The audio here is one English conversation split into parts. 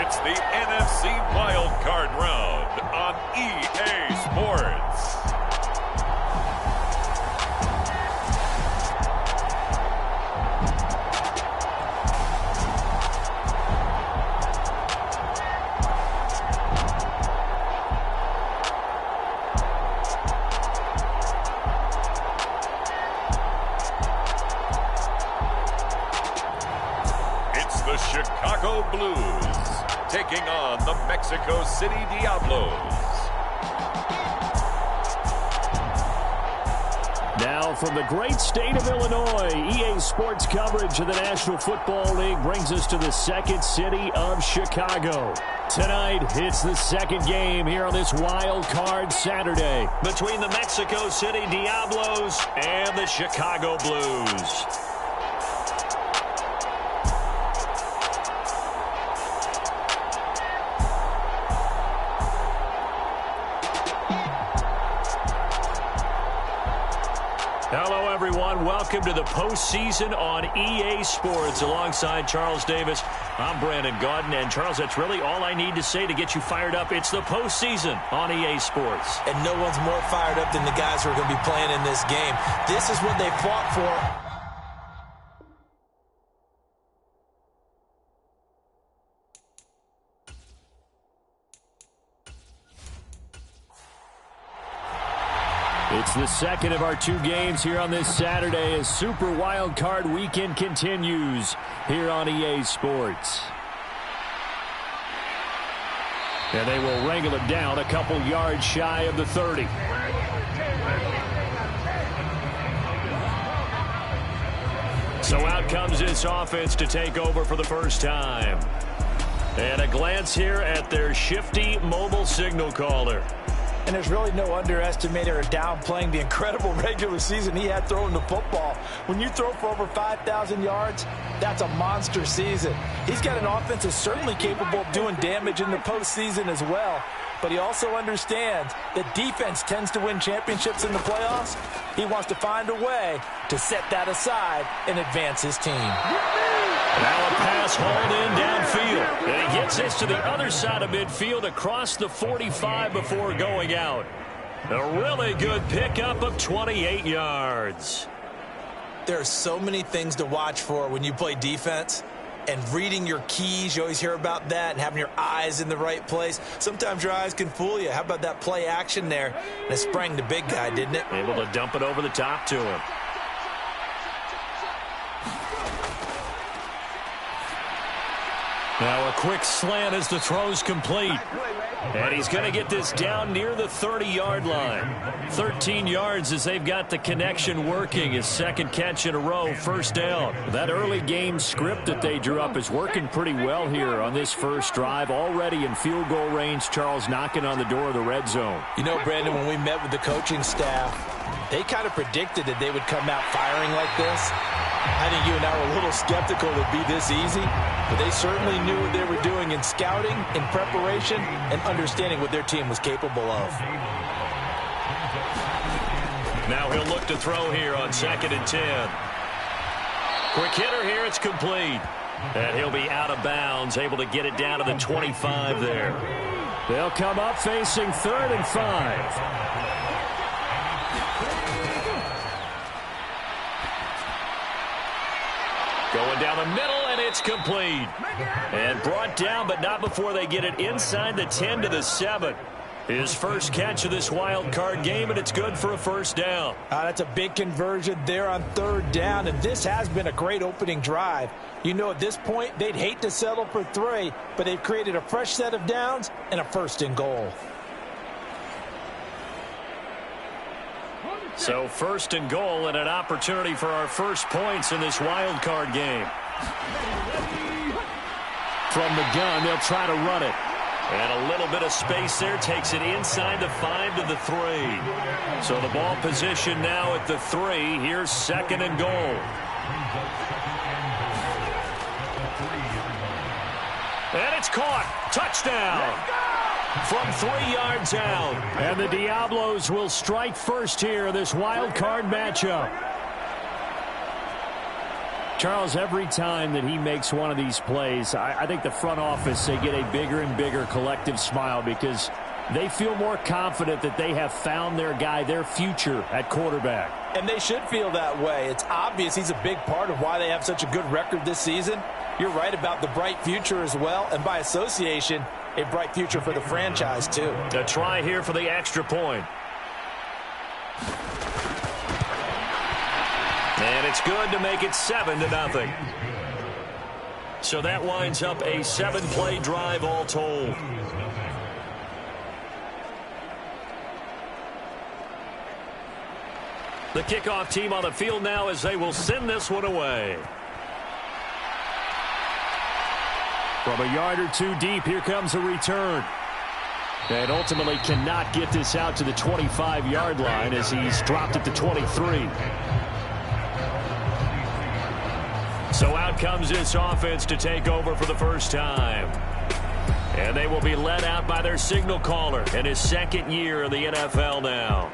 It's the NFC WILDCARD round on EA Sports. The Chicago Blues taking on the Mexico City Diablos. Now from the great state of Illinois, EA Sports coverage of the National Football League brings us to the second city of Chicago. Tonight, it's the second game here on this Wild Card Saturday between the Mexico City Diablos and the Chicago Blues. Hello, everyone. Welcome to the postseason on EA Sports. Alongside Charles Davis, I'm Brandon Gaudin. And, Charles, that's really all I need to say to get you fired up. It's the postseason on EA Sports. And no one's more fired up than the guys who are going to be playing in this game. This is what they fought for. It's the second of our two games here on this Saturday as Super Wild Card Weekend continues here on EA Sports. And they will wrangle it down a couple yards shy of the 30. So out comes this offense to take over for the first time. And a glance here at their shifty mobile signal caller. And there's really no underestimating or downplaying the incredible regular season he had throwing the football. When you throw for over 5,000 yards, that's a monster season. He's got an offense that's certainly capable of doing damage in the postseason as well. But he also understands that defense tends to win championships in the playoffs. He wants to find a way to set that aside and advance his team. Now a pass hauled in downfield. And he gets this to the other side of midfield across the 45 before going out. A really good pickup of 28 yards. There are so many things to watch for when you play defense. And reading your keys, you always hear about that, and having your eyes in the right place. Sometimes your eyes can fool you. How about that play action there? And it sprang the big guy, didn't it? Able to dump it over the top to him. Now a quick slant as the throw's complete. And he's going to get this down near the 30-yard line. 13 yards as they've got the connection working. His second catch in a row, first down. That early game script that they drew up is working pretty well here on this first drive. Already in field goal range, Charles knocking on the door of the red zone. You know, Brandon, when we met with the coaching staff, they kind of predicted that they would come out firing like this. I think you and I were a little skeptical it would be this easy, but they certainly knew what they were doing in scouting, in preparation, and understanding what their team was capable of. Now he'll look to throw here on 2nd and 10. Quick hitter here, it's complete. And he'll be out of bounds, able to get it down to the 25 there. They'll come up facing 3rd and 5. Going down the middle, and it's complete. And brought down, but not before they get it inside the 10 to the 7. His first catch of this wild card game, and it's good for a first down. That's a big conversion there on 3rd down, and this has been a great opening drive. You know, at this point, they'd hate to settle for 3, but they've created a fresh set of downs and a 1st and goal. So 1st and goal and an opportunity for our first points in this wild card game. From the gun, they'll try to run it. And a little bit of space there takes it inside the 5 to the 3. So the ball position now at the 3. Here's 2nd and goal. And it's caught. Touchdown. From 3 yards out. And the Diablos will strike first here in this wild card matchup. Charles, every time that he makes one of these plays, I think the front office, they get a bigger and bigger collective smile because they feel more confident that they have found their guy, their future at quarterback. And they should feel that way. It's obvious he's a big part of why they have such a good record this season. You're right about the bright future as well, and by association, a bright future for the franchise too. A try here for the extra point. And it's good to make it 7-0. So that winds up a 7-play drive all told. The kickoff team on the field now as they will send this one away. From a yard or two deep, here comes a return. And ultimately cannot get this out to the 25-yard line as he's dropped it to 23. So out comes this offense to take over for the first time. And they will be led out by their signal caller in his second year in the NFL now.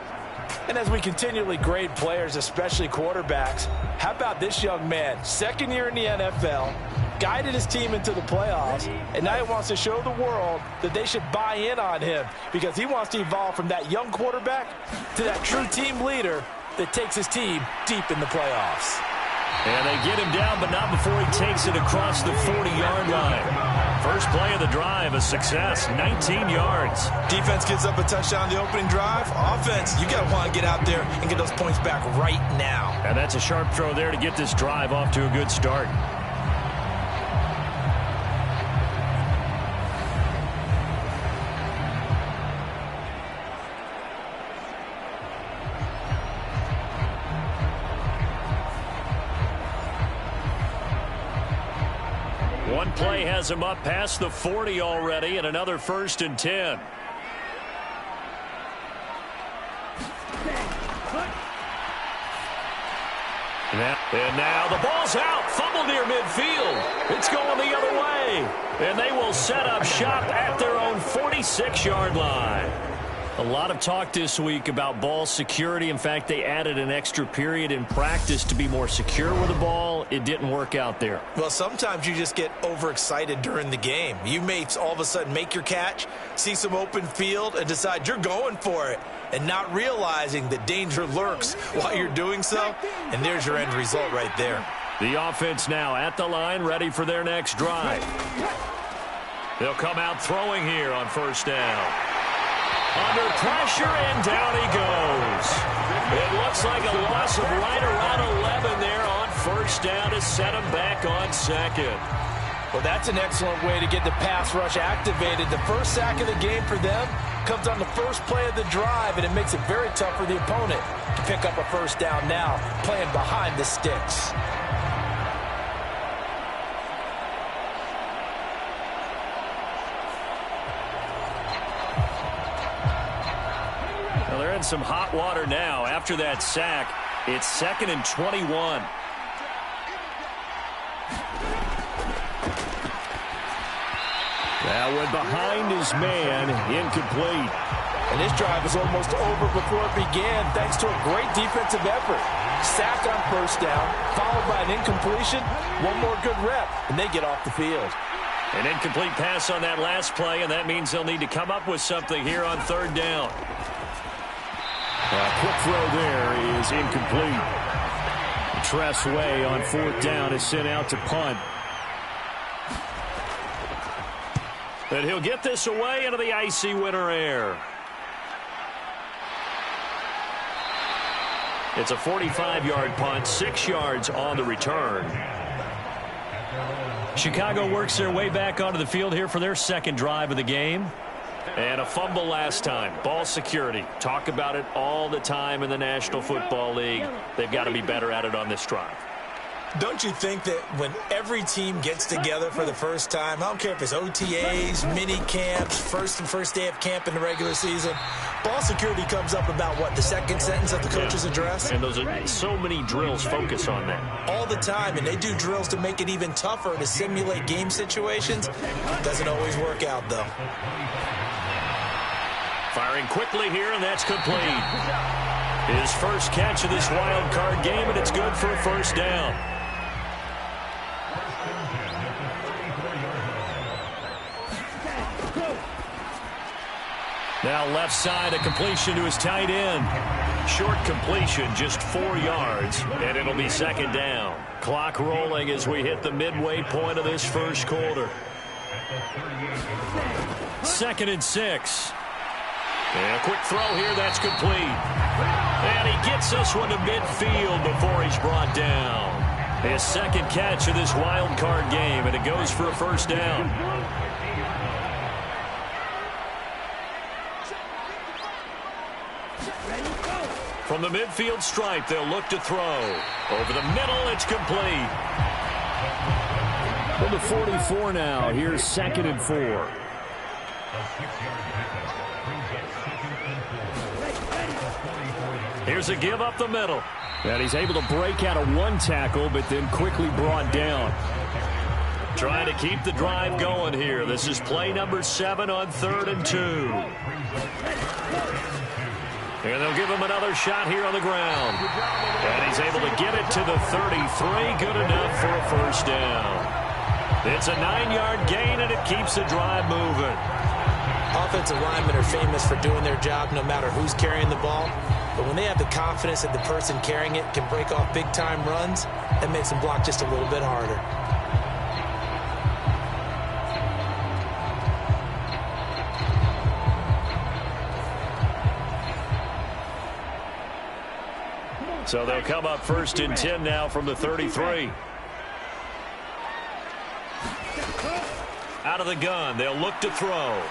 And as we continually grade players, especially quarterbacks, how about this young man? Second year in the NFL, guided his team into the playoffs, and now he wants to show the world that they should buy in on him because he wants to evolve from that young quarterback to that true team leader that takes his team deep in the playoffs. And they get him down, but not before he takes it across the 40-yard line. First play of the drive, a success, 19 yards. Defense gives up a touchdown the opening drive. Offense, you got to want to get out there and get those points back right now. And that's a sharp throw there to get this drive off to a good start. One play has him up past the 40 already, and another 1st and 10. And now the ball's out. Fumble near midfield. It's going the other way. And they will set up shop at their own 46-yard line. A lot of talk this week about ball security. In fact, they added an extra period in practice to be more secure with the ball. It didn't work out there. Well, sometimes you just get overexcited during the game. You may all of a sudden make your catch, see some open field, and decide you're going for it, and not realizing that danger lurks while you're doing so. And there's your end result right there. The offense now at the line, ready for their next drive. They'll come out throwing here on first down. Under pressure, and down he goes. It looks like a loss of right around 11 there on first down to set him back on second. Well, that's an excellent way to get the pass rush activated. The first sack of the game for them comes on the first play of the drive, and it makes it very tough for the opponent to pick up a first down now, playing behind the sticks. Well, they're in some hot water now. After that sack, it's 2nd and 21. That went behind his man, incomplete. And this drive was almost over before it began, thanks to a great defensive effort. Sack on first down, followed by an incompletion, one more good rep, and they get off the field. An incomplete pass on that last play, and that means they'll need to come up with something here on third down. A quick throw there is incomplete. Tress Way on fourth down is sent out to punt. And he'll get this away into the icy winter air. It's a 45-yard punt, 6 yards on the return. Chicago works their way back onto the field here for their second drive of the game. And a fumble last time. Ball security. Talk about it all the time in the National Football League. They've got to be better at it on this drive. Don't you think that when every team gets together for the first time, I don't care if it's OTAs, mini camps, first day of camp in the regular season, ball security comes up about what, the second sentence of the coach's address? And those are so many drills focus on that. All the time, and they do drills to make it even tougher to simulate game situations. Doesn't always work out, though. Firing quickly here, and that's complete. His first catch of this wild card game, and it's good for a first down. Now left side, a completion to his tight end. Short completion, just 4 yards, and it'll be second down. Clock rolling as we hit the midway point of this first quarter. 2nd and 6. And a quick throw here, that's complete. And he gets this one to midfield before he's brought down. His second catch of this wild card game, and it goes for a first down. From the midfield stripe, they'll look to throw. Over the middle, it's complete. From the 44 now, here's 2nd and 4. Here's a give up the middle. And he's able to break out of one tackle, but then quickly brought down. Trying to keep the drive going here. This is play number 7 on 3rd and 2. And they'll give him another shot here on the ground. And he's able to get it to the 33. Good enough for a first down. It's a 9-yard gain, and it keeps the drive moving. Offensive linemen are famous for doing their job no matter who's carrying the ball. But when they have the confidence that the person carrying it can break off big-time runs, that makes them block just a little bit harder. So they'll come up 1st and 10 now from the 33. Out of the gun, they'll look to throw.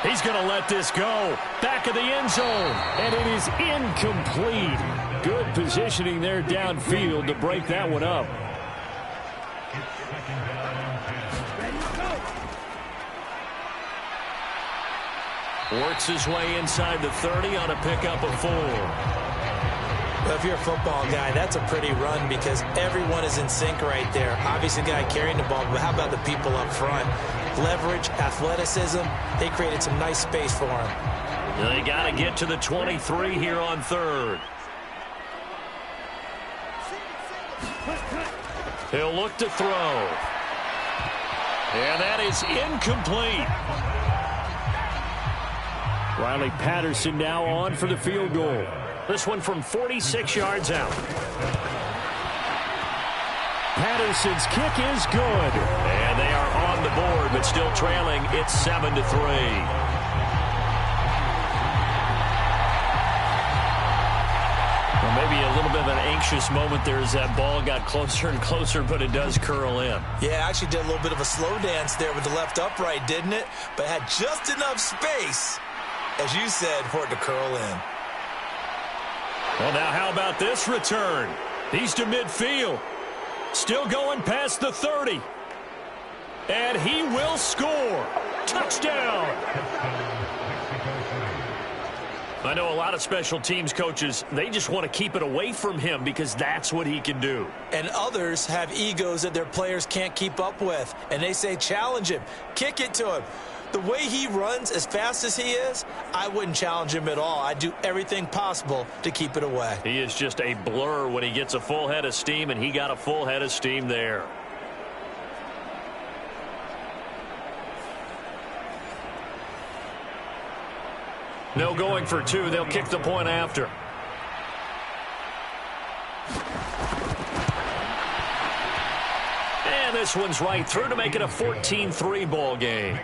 He's going to let this go. Back of the end zone, and it is incomplete. Good positioning there downfield to break that one up. Works his way inside the 30 on a pickup of 4. Well, if you're a football guy, that's a pretty run because everyone is in sync right there. Obviously, the guy carrying the ball, but how about the people up front? Leverage, athleticism, they created some nice space for him. They got to get to the 23 here on 3rd. He'll look to throw. And that is incomplete. Riley Patterson now on for the field goal. This one from 46 yards out. Patterson's kick is good. And they are on the board, but still trailing. It's 7-3. Well, maybe a little bit of an anxious moment there as that ball got closer and closer, but it does curl in. Yeah, actually did a little bit of a slow dance there with the left upright, didn't it? But had just enough space, as you said, for it to curl in. Well, now how about this return? He's to midfield. Still going past the 30. And he will score. Touchdown. I know a lot of special teams coaches, they just want to keep it away from him because that's what he can do. And others have egos that their players can't keep up with. And they say, challenge him. Kick it to him. The way he runs as fast as he is, I wouldn't challenge him at all. I'd do everything possible to keep it away. He is just a blur when he gets a full head of steam, and he got a full head of steam there. No going for 2. They'll kick the point after. And this one's right through to make it a 14-3 ball game.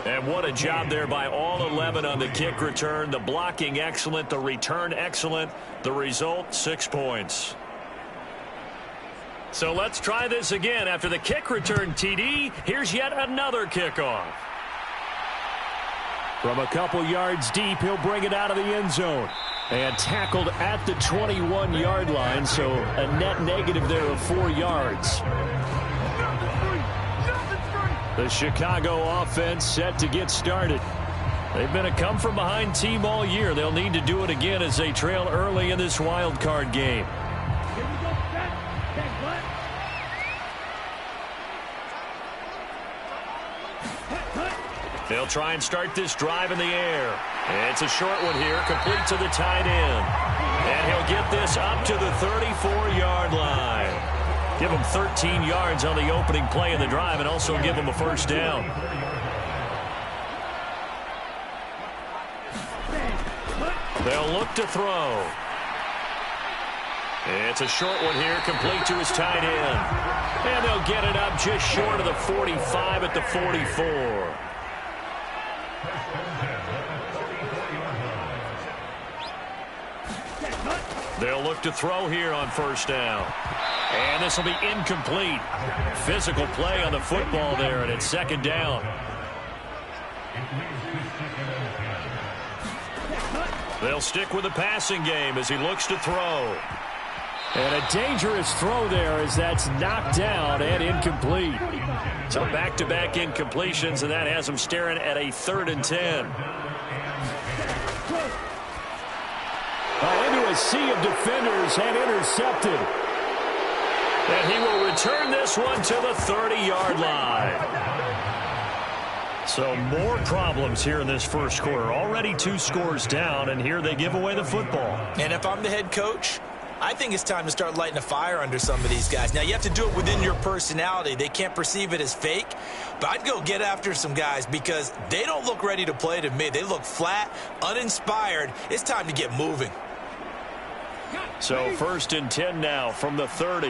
And what a job there by all 11 on the kick return. The blocking excellent, the return excellent. The result, 6 points. So let's try this again. After the kick return TD, here's yet another kickoff. From a couple yards deep, he'll bring it out of the end zone. And tackled at the 21-yard line, so a net negative there of 4 yards. The Chicago offense set to get started. They've been a come-from-behind team all year. They'll need to do it again as they trail early in this wild card game. They'll try and start this drive in the air. It's a short one here, complete to the tight end. And he'll get this up to the 34-yard line. Give him 13 yards on the opening play of the drive and also give him a first down. They'll look to throw. It's a short one here, complete to his tight end. And they'll get it up just short of the 45 at the 44. They'll look to throw here on first down. And this will be incomplete. Physical play on the football there, and it's second down. They'll stick with the passing game as he looks to throw. And a dangerous throw there as that's knocked down and incomplete. So back-to-back incompletions, and that has him staring at a 3rd and 10. Into a sea of defenders and intercepted. And he will return this one to the 30-yard line. So more problems here in this first quarter. Already 2 scores down, and here they give away the football. And if I'm the head coach, I think it's time to start lighting a fire under some of these guys. Now, you have to do it within your personality. They can't perceive it as fake. But I'd go get after some guys because they don't look ready to play to me. They look flat, uninspired. It's time to get moving. So 1st and 10 now from the 30.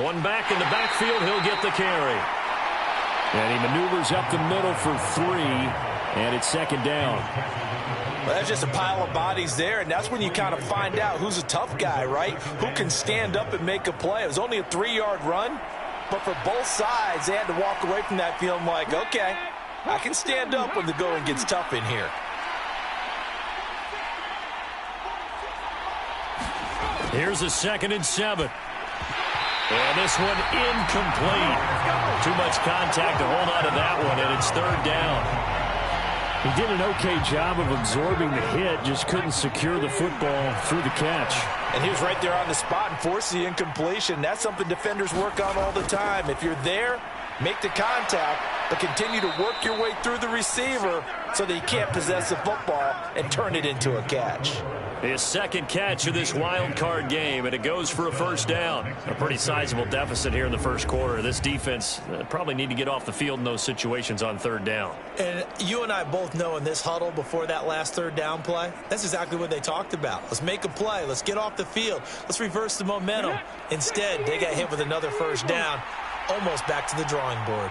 One back in the backfield. He'll get the carry. And he maneuvers up the middle for 3. And it's second down. Well, that's just a pile of bodies there, and that's when you kind of find out who's a tough guy, right? Who can stand up and make a play. It was only a 3-yard run, but for both sides, they had to walk away from that feeling like, okay, I can stand up when the going gets tough in here. Here's a 2nd and 7. And this one incomplete. Too much contact to hold on to that one, and it's 3rd down. He did an okay job of absorbing the hit, just couldn't secure the football through the catch. And he was right there on the spot and forced the incompletion. That's something defenders work on all the time. If you're there, make the contact, but continue to work your way through the receiver so that he can't possess the football and turn it into a catch. His 2nd catch of this wild card game, and it goes for a 1st down. A pretty sizable deficit here in the first quarter. This defense probably need to get off the field in those situations on 3rd down. And you and I both know in this huddle before that last 3rd down play, that's exactly what they talked about. Let's make a play. Let's get off the field. Let's reverse the momentum. Instead, they got hit with another 1st down, almost back to the drawing board.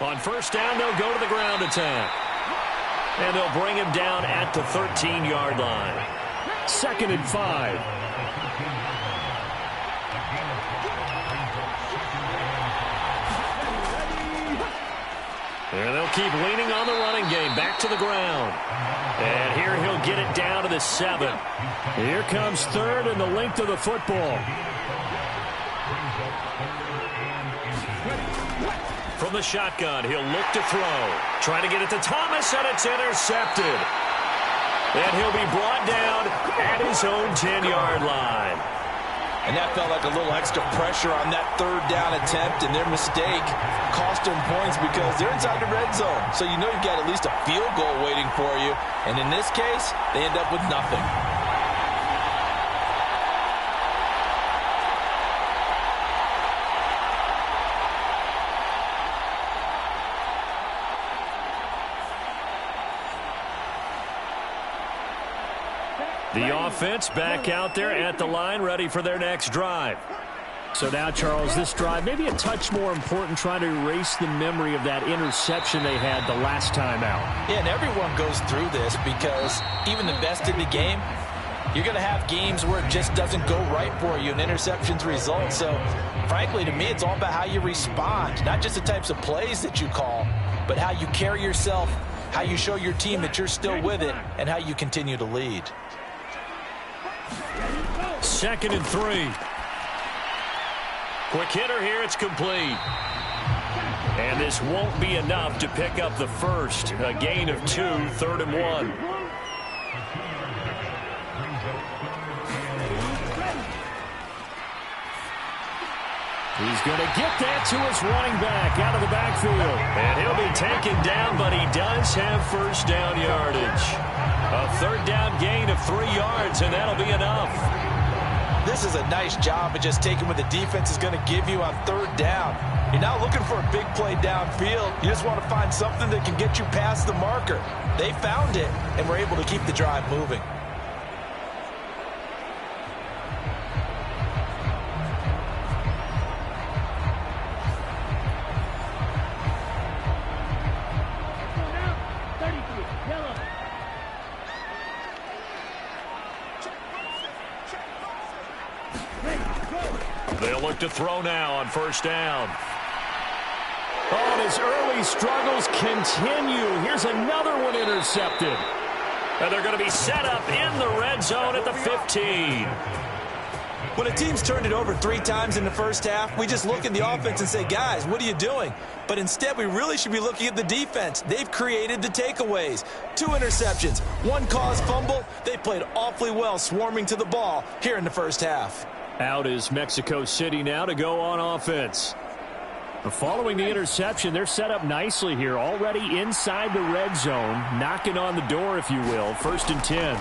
On 1st down, they'll go to the ground attack. And they'll bring him down at the 13-yard line. 2nd and 5. And they'll keep leaning on the running game. Back to the ground. And here he'll get it down to the 7. Here comes 3rd and the length of the football. From the shotgun, he'll look to throw. Trying to get it to Thomas, and it's intercepted. And he'll be brought down at his own 10-yard line. And that felt like a little extra pressure on that 3rd down attempt, and their mistake cost them points because they're inside the red zone. So you know you've got at least a field goal waiting for you. And in this case, they end up with nothing. The offense back out there at the line, ready for their next drive. So now, Charles, this drive maybe a touch more important, trying to erase the memory of that interception they had the last time out. Yeah, and everyone goes through this because even the best in the game, you're going to have games where it just doesn't go right for you and interceptions result. So, frankly, to me, it's all about how you respond, not just the types of plays that you call, but how you carry yourself, how you show your team that you're still with it, and how you continue to lead. 2nd and 3. Quick hitter here, it's complete. And this won't be enough to pick up the first. A gain of 2, 3rd and 1. He's going to get that to his running back out of the backfield. And he'll be taken down, but he does have 1st down yardage. A 3rd down gain of 3 yards, and that'll be enough. This is a nice job of just taking what the defense is going to give you on third down. You're not looking for a big play downfield. You just want to find something that can get you past the marker. They found it, and were able to keep the drive moving. They'll look to throw now on first down. Oh, and his early struggles continue. Here's another one intercepted. And they're going to be set up in the red zone at the 15. When a team's turned it over 3 times in the first half, we just look at the offense and say, guys, what are you doing? But instead, we really should be looking at the defense. They've created the takeaways. 2 interceptions, 1 caused fumble. They played awfully well swarming to the ball here in the first half. Out is Mexico City now to go on offense. Following the interception, they're set up nicely here, already inside the red zone, knocking on the door, if you will. 1st and 10.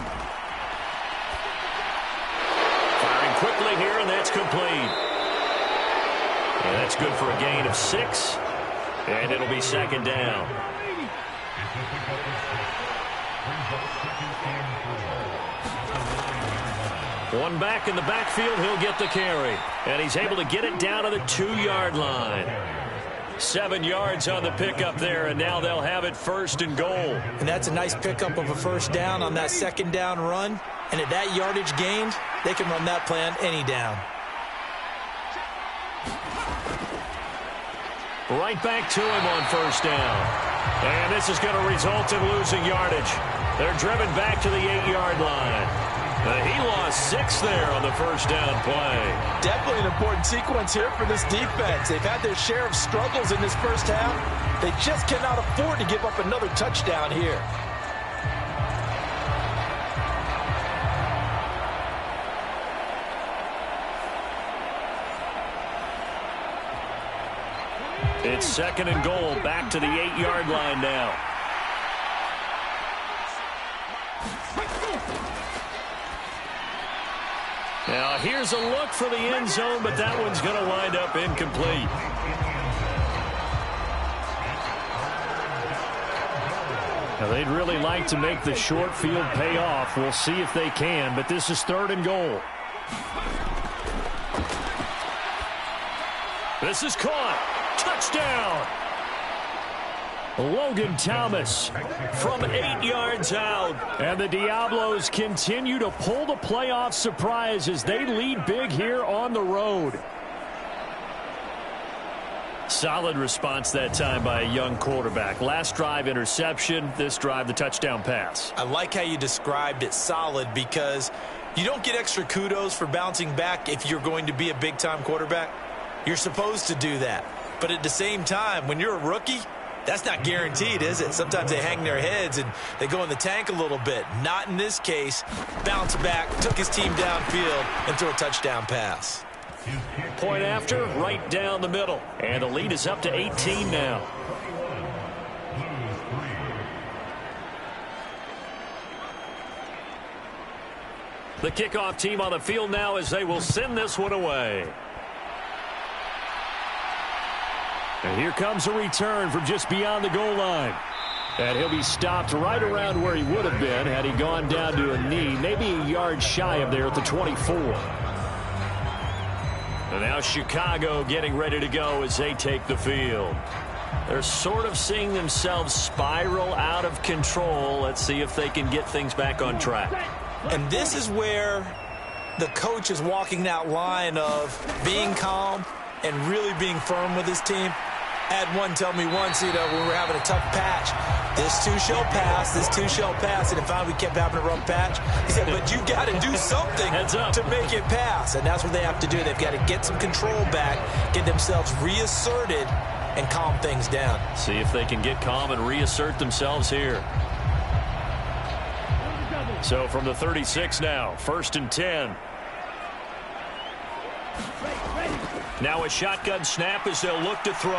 Firing quickly here, and that's complete. And that's good for a gain of 6, and it'll be 2nd down. One back in the backfield, he'll get the carry. And he's able to get it down to the 2-yard line. 7 yards on the pickup there, and now they'll have it 1st and goal. And that's a nice pickup of a 1st down on that 2nd down run. And at that yardage gained, they can run that play on any down. Right back to him on 1st down. And this is going to result in losing yardage. They're driven back to the 8-yard line. He lost 6 there on the 1st down play. Definitely an important sequence here for this defense. They've had their share of struggles in this first half. They just cannot afford to give up another touchdown here. It's 2nd and goal, back to the 8-yard line now. Now, here's a look for the end zone, but that one's going to wind up incomplete. Now, they'd really like to make the short field pay off. We'll see if they can, but this is 3rd and goal. This is caught. Touchdown. Logan Thomas from 8 yards out. And the Diablos continue to pull the playoff surprise as they lead big here on the road. Solid response that time by a young quarterback. Last drive, interception. This drive, the touchdown pass. I like how you described it, solid, because you don't get extra kudos for bouncing back if you're going to be a big-time quarterback. You're supposed to do that. But at the same time, when you're a rookie, that's not guaranteed, is it? Sometimes they hang their heads and they go in the tank a little bit. Not in this case. Bounce back, took his team downfield, and threw a touchdown pass. Point after, right down the middle. And the lead is up to 18 now. The kickoff team on the field now as they will send this one away. And here comes a return from just beyond the goal line. And he'll be stopped right around where he would have been had he gone down to a knee, maybe a yard shy of there at the 24. And now Chicago getting ready to go as they take the field. They're sort of seeing themselves spiral out of control. Let's see if they can get things back on track. And this is where the coach is walking that line of being calm and really being firm with his team. I had one tell me once, when we were having a tough patch, this too shall pass, this too shall pass. And if we kept having a rough patch, he said, but you got to do something to make it pass. And that's what they have to do. They've got to get some control back, get themselves reasserted, and calm things down. See if they can get calm and reassert themselves here. So from the 36 now, 1st and 10. Now a shotgun snap as they'll look to throw.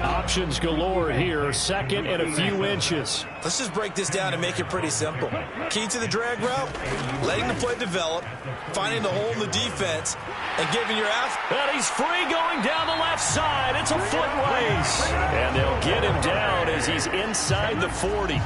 On Options galore here. Second and a few inches. Let's just break this down and make it pretty simple. Key to the drag route, letting the play develop, finding the hole in the defense, and giving your athlete. And he's free going down the left side. It's a foot race. And they'll get him down as he's inside the 40.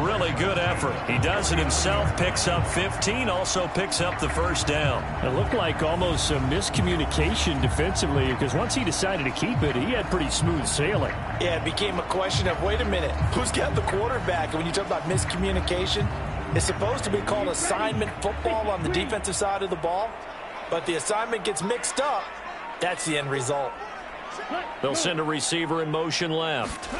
Really good effort. He does it himself, picks up 15, also picks up the first down. It looked like almost some miscommunication defensively, because once he decided to keep it, he had pretty smooth sailing. Yeah, it became a question of, wait a minute, who's got the quarterback? And when you talk about miscommunication, it's supposed to be called assignment football on the defensive side of the ball, but the assignment gets mixed up. That's the end result. They'll send a receiver in motion left.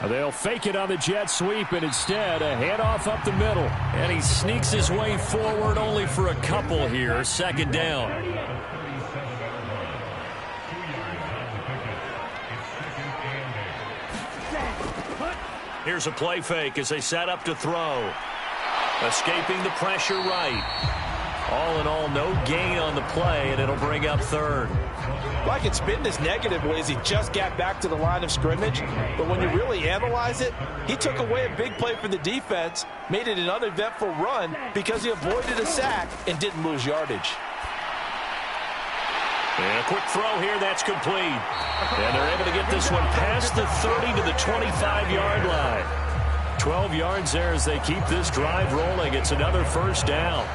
They'll fake it on the jet sweep, and instead a handoff up the middle. And he sneaks his way forward only for a couple here. Second down. Here's a play fake as they set up to throw. Escaping the pressure right. All in all, no gain on the play, and it'll bring up third. Well, I can spin this negatively as he just got back to the line of scrimmage. But when you really analyze it, he took away a big play for the defense, made it an uneventful run because he avoided a sack and didn't lose yardage. And a quick throw here, that's complete. And they're able to get this one past the 30 to the 25-yard line. 12 yards there as they keep this drive rolling. It's another first down.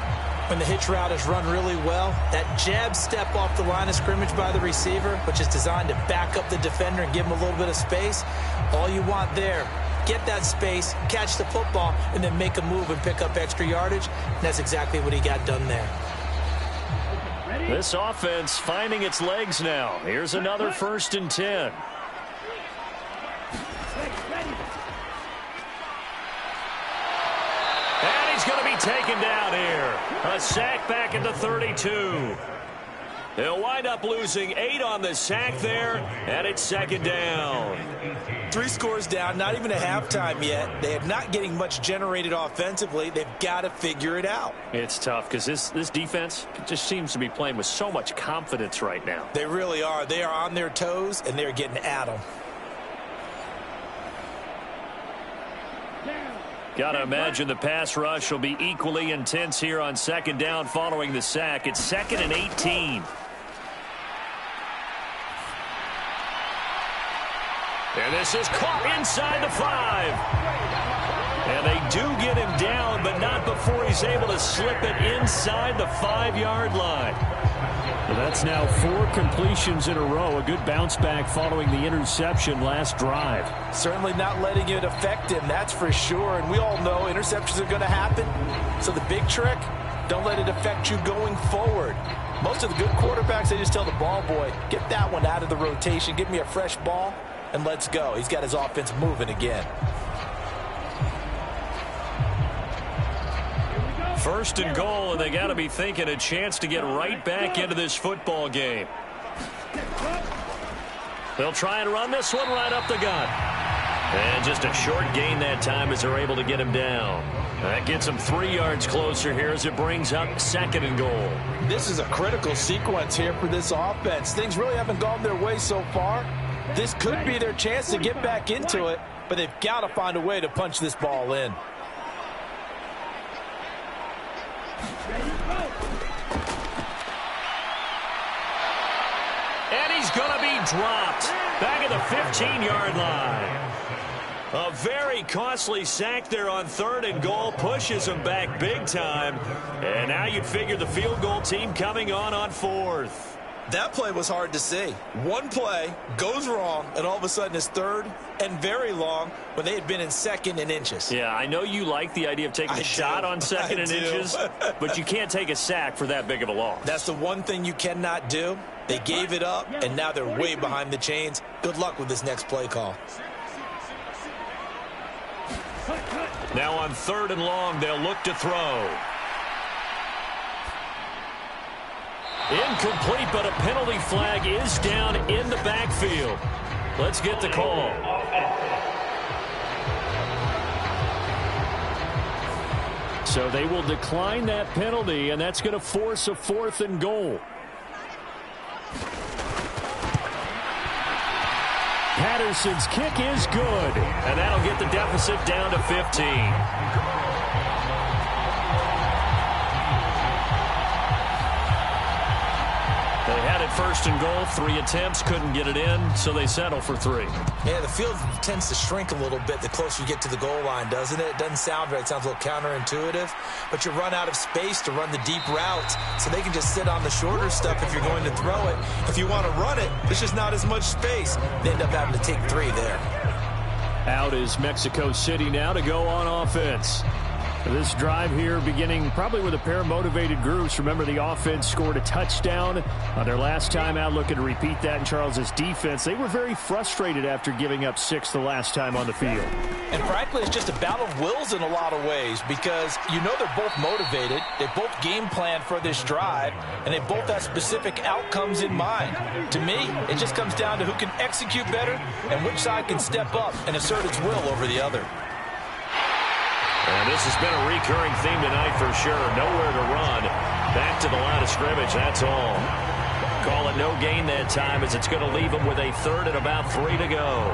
When the hitch route is run really well, that jab step off the line of scrimmage by the receiver, which is designed to back up the defender and give him a little bit of space, all you want there, get that space, catch the football, and then make a move and pick up extra yardage. And that's exactly what he got done there. This offense finding its legs now. Here's another 1st and 10. And he's going to be taken down here. A sack back at the 32. They'll wind up losing 8 on the sack there, and it's second down. 3 scores down, not even a halftime yet. They are not getting much generated offensively. They've got to figure it out. It's tough because this defense just seems to be playing with so much confidence right now. They really are. They are on their toes, and they're getting at them. Got to imagine the pass rush will be equally intense here on second down following the sack. It's 2nd and 18. And this is caught inside the 5. And they do get him down, but not before he's able to slip it inside the 5-yard line. Well, that's now 4 completions in a row. A good bounce back following the interception last drive. Certainly not letting it affect him, that's for sure. And we all know interceptions are going to happen. So the big trick, don't let it affect you going forward. Most of the good quarterbacks, they just tell the ball boy, get that one out of the rotation, give me a fresh ball, and let's go. He's got his offense moving again. 1st and goal, and they got to be thinking a chance to get right back into this football game. They'll try and run this one right up the gut. And just a short gain that time as they're able to get him down. That gets him 3 yards closer here as it brings up 2nd and goal. This is a critical sequence here for this offense. Things really haven't gone their way so far. This could be their chance to get back into it, but they've got to find a way to punch this ball in. And he's going to be dropped back at the 15-yard line. A very costly sack there on 3rd and goal pushes him back big time. And now you'd figure the field goal team coming on 4th. That play was hard to see. One play goes wrong, and all of a sudden it's 3rd and very long when they had been in 2nd and inches. Yeah, I know you like the idea of taking a shot on 2nd and inches, but you can't take a sack for that big of a loss. That's the one thing you cannot do. They gave it up, and now they're way behind the chains. Good luck with this next play call. Now on 3rd and long, they'll look to throw. Incomplete, but a penalty flag is down in the backfield. Let's get the call. So they will decline that penalty, and that's going to force a 4th and goal. Patterson's kick is good. And that'll get the deficit down to 15. They had it first and goal, 3 attempts, couldn't get it in, so they settle for 3. Yeah, the field tends to shrink a little bit the closer you get to the goal line, doesn't it? It doesn't sound right. It sounds a little counterintuitive, but you run out of space to run the deep routes, so they can just sit on the shorter stuff if you're going to throw it. If you want to run it, there's just not as much space. They end up having to take 3 there. Out is Mexico City now to go on offense. This drive here beginning probably with a pair of motivated groups. Remember, the offense scored a touchdown on their last time out, looking to repeat that in Charles's defense. They were very frustrated after giving up 6 the last time on the field. And frankly, it's just a battle of wills in a lot of ways because you know they're both motivated. They both game plan for this drive, and they both have specific outcomes in mind. To me, it just comes down to who can execute better and which side can step up and assert its will over the other. And this has been a recurring theme tonight for sure. Nowhere to run. Back to the line of scrimmage, that's all. Call it no gain that time as it's going to leave them with a 3rd and about 3 to go.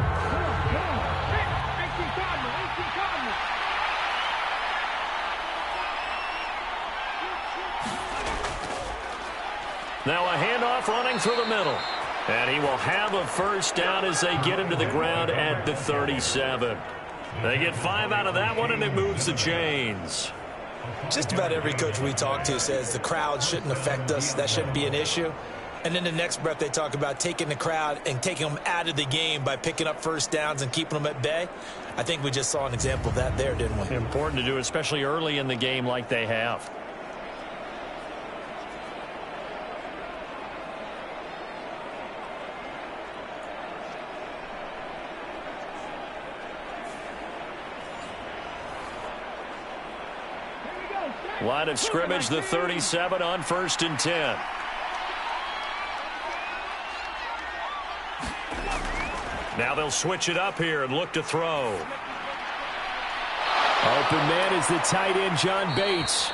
Now a handoff running through the middle. And he will have a first down as they get him to the ground at the 37. They get 5 out of that one, and it moves the chains. Just about every coach we talk to says the crowd shouldn't affect us. That shouldn't be an issue. And then the next breath they talk about taking the crowd and taking them out of the game by picking up first downs and keeping them at bay. I think we just saw an example of that there, didn't we? Important to do, especially early in the game like they have. Line of scrimmage, the 37 on 1st and 10. Now they'll switch it up here and look to throw. Open man is the tight end, John Bates.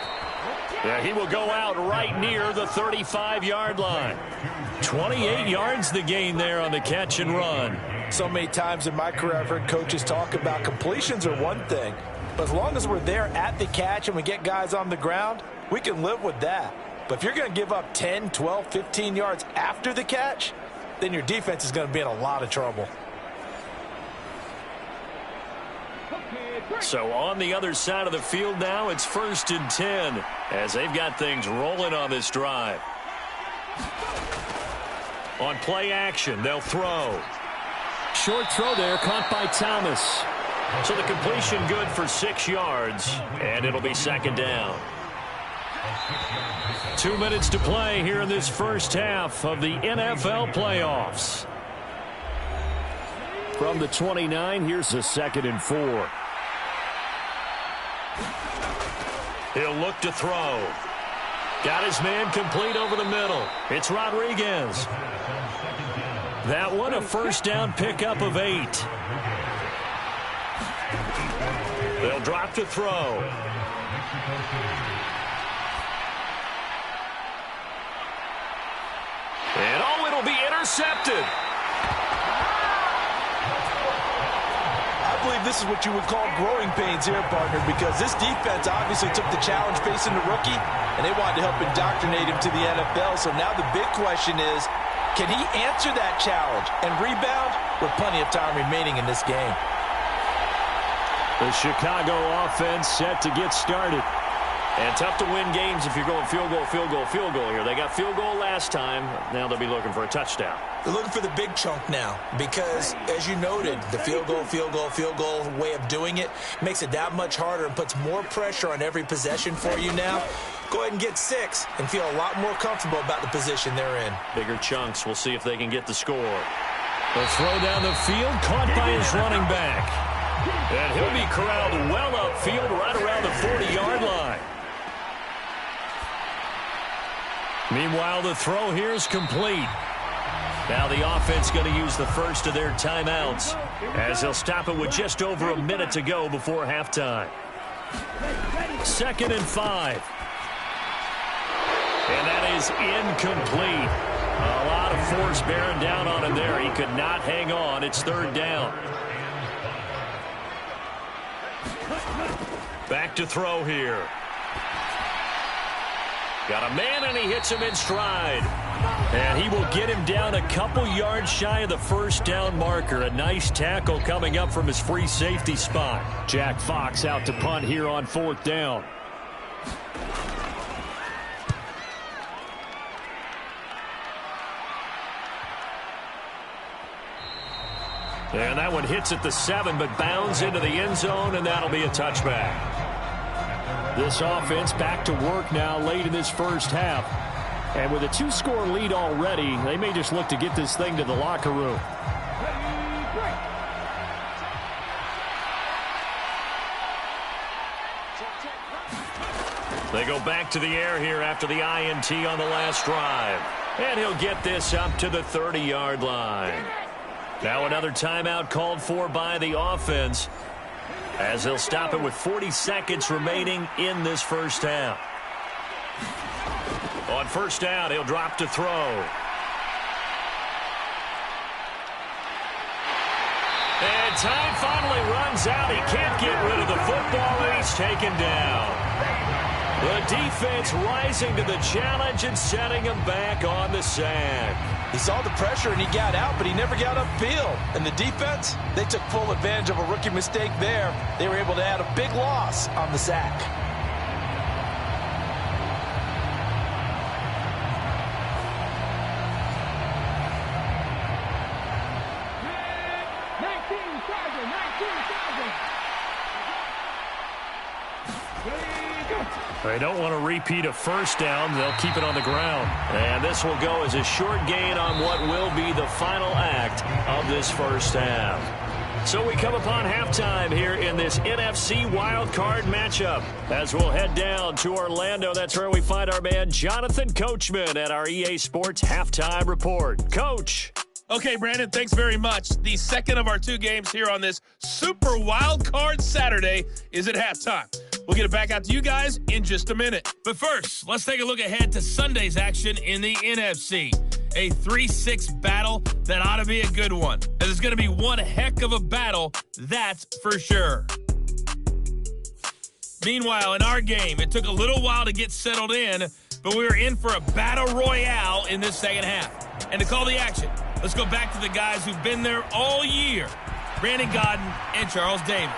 Yeah, he will go out right near the 35-yard line. 28 yards the gain there on the catch and run. So many times in my career I've heard coaches talk about completions are one thing. But as long as we're there at the catch and we get guys on the ground, we can live with that. But if you're going to give up 10, 12, 15 yards after the catch, then your defense is going to be in a lot of trouble. So on the other side of the field now, it's 1st and 10 as they've got things rolling on this drive. On play action, they'll throw. Short throw there, caught by Thomas. So the completion good for 6 yards, and it'll be 2nd down. 2 minutes to play here in this first half of the NFL playoffs. From the 29, here's a 2nd and 4. He'll look to throw. Got his man complete over the middle. It's Rodriguez. That one a first down pickup of 8. They'll drop to throw. And oh, it'll be intercepted. I believe this is what you would call growing pains here, partner, because this defense obviously took the challenge facing the rookie, and they wanted to help indoctrinate him to the NFL. So now the big question is, can he answer that challenge and rebound with plenty of time remaining in this game? The Chicago offense set to get started. And tough to win games if you're going field goal, field goal, field goal here. They got field goal last time. Now they'll be looking for a touchdown. They're looking for the big chunk now because, as you noted, the field goal way of doing it makes it that much harder and puts more pressure on every possession for you now. Go ahead and get 6 and feel a lot more comfortable about the position they're in. Bigger chunks. We'll see if they can get the score. The throw down the field, caught by his running back. And he'll be corralled well upfield right around the 40-yard line. Meanwhile, the throw here is complete. Now the offense going to use the first of their timeouts as they'll stop it with just over a minute to go before halftime. 2nd and 5. And that is incomplete. A lot of force bearing down on him there. He could not hang on. It's third down. Back to throw here. Got a man, and he hits him in stride. And he will get him down a couple yards shy of the first down marker. A nice tackle coming up from his free safety spot. Jack Fox out to punt here on fourth down. And that one hits at the 7, but bounds into the end zone, and that'll be a touchback. This offense back to work now late in this first half. And with a 2-score lead already, they may just look to get this thing to the locker room. They go back to the air here after the INT on the last drive. And he'll get this up to the 30-yard line. Now another timeout called for by the offense, as they'll stop it with 40 seconds remaining in this first half. On first down, he'll drop to throw. And time finally runs out. He can't get rid of the football, and he's taken down. The defense rising to the challenge and setting him back on the sack. He saw the pressure and he got out, but he never got upfield. And the defense, they took full advantage of a rookie mistake there. They were able to add a big loss on the sack. They don't want to repeat a first down. They'll keep it on the ground. And this will go as a short gain on what will be the final act of this first half. So we come upon halftime here in this NFC wildcard matchup. As we'll head down to Orlando, that's where we find our man Jonathan Coachman at our EA Sports Halftime Report. Coach. Okay, Brandon, thanks very much. The second of our 2 games here on this Super Wild Card Saturday is at halftime. We'll get it back out to you guys in just a minute. But first, let's take a look ahead to Sunday's action in the NFC. A 3-6 battle that ought to be a good one. And it's going to be one heck of a battle, that's for sure. Meanwhile, in our game, it took a little while to get settled in, but we were in for a battle royale in this second half. And to call the action, let's go back to the guys who've been there all year. Brandon Godden and Charles Davis.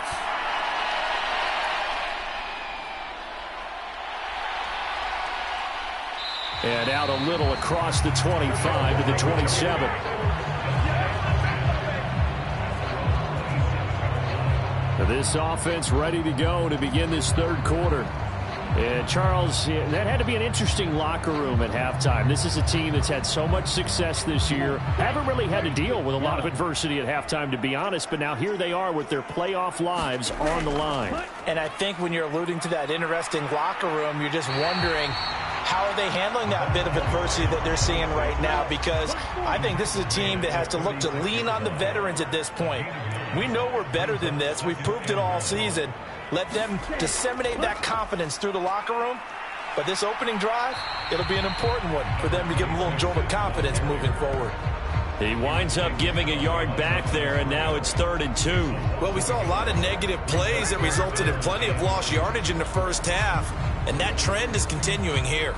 And out a little across the 25 to the 27. This offense ready to go to begin this third quarter. And Charles, that had to be an interesting locker room at halftime. This is a team that's had so much success this year. Haven't really had to deal with a lot of adversity at halftime, to be honest. But now here they are with their playoff lives on the line. And I think when you're alluding to that interesting locker room, you're just wondering, how are they handling that bit of adversity that they're seeing right now? Because I think this is a team that has to look to lean on the veterans at this point. We know we're better than this. We've proved it all season. Let them disseminate that confidence through the locker room. But this opening drive, it'll be an important one for them to give them a little jolt of confidence moving forward. He winds up giving a yard back there, and now it's 3rd and 2. Well, we saw a lot of negative plays that resulted in plenty of lost yardage in the first half, and that trend is continuing here.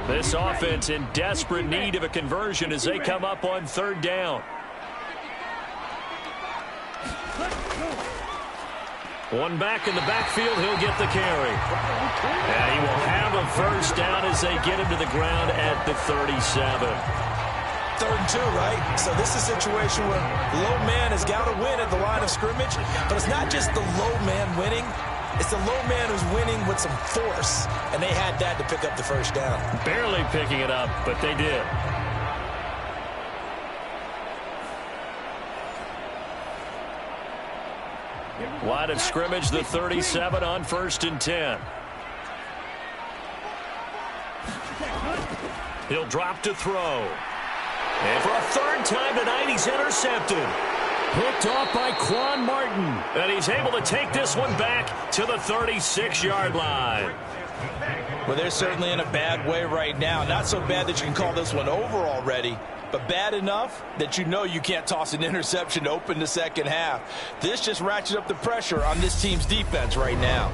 This offense in desperate need of a conversion as they come up on 3rd down. One back in the backfield, he'll get the carry. And he will have a first down as they get him to the ground at the 37. 3rd and 2, right? So this is a situation where low man has got to win at the line of scrimmage, but it's not just the low man winning. It's the low man who's winning with some force, and they had that to pick up the first down. Barely picking it up, but they did. Line of scrimmage, the 37 on 1st and 10. He'll drop to throw. And for a third time tonight, he's intercepted. Picked off by Quan Martin. And he's able to take this one back to the 36-yard line. Well, they're certainly in a bad way right now. Not so bad that you can call this one over already, but bad enough that you know you can't toss an interception to open the second half. This just ratchets up the pressure on this team's defense right now.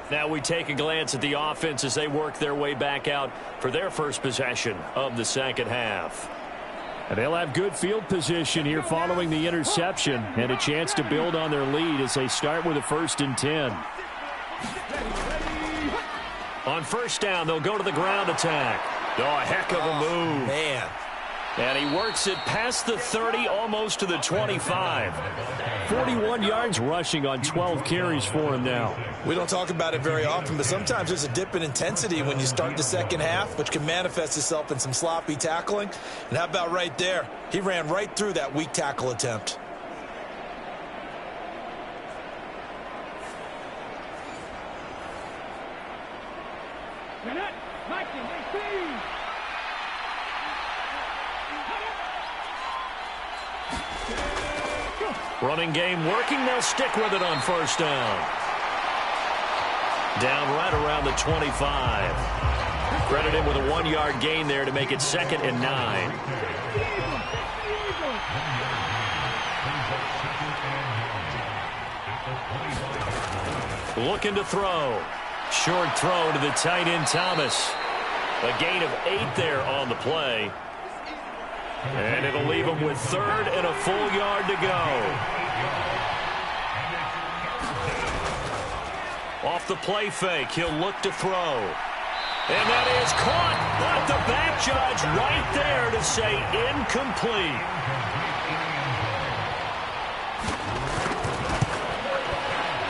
Now we take a glance at the offense as they work their way back out for their first possession of the second half. And they'll have good field position here following the interception and a chance to build on their lead as they start with a 1st and 10. On first down, they'll go to the ground attack. Oh, a heck of a move. Man. And he works it past the 30, almost to the 25. 41 yards rushing on 12 carries for him now. We don't talk about it very often, but sometimes there's a dip in intensity when you start the second half, which can manifest itself in some sloppy tackling. And how about right there? He ran right through that weak tackle attempt. Running game working. They'll stick with it on first down. Down right around the 25. Credit him with a 1-yard gain there to make it 2nd and 9. Looking to throw. Short throw to the tight end Thomas. A gain of 8 there on the play. And it'll leave him with 3rd and a full yard to go. Off the play fake, he'll look to throw. And that is caught, but the back judge right there to say incomplete.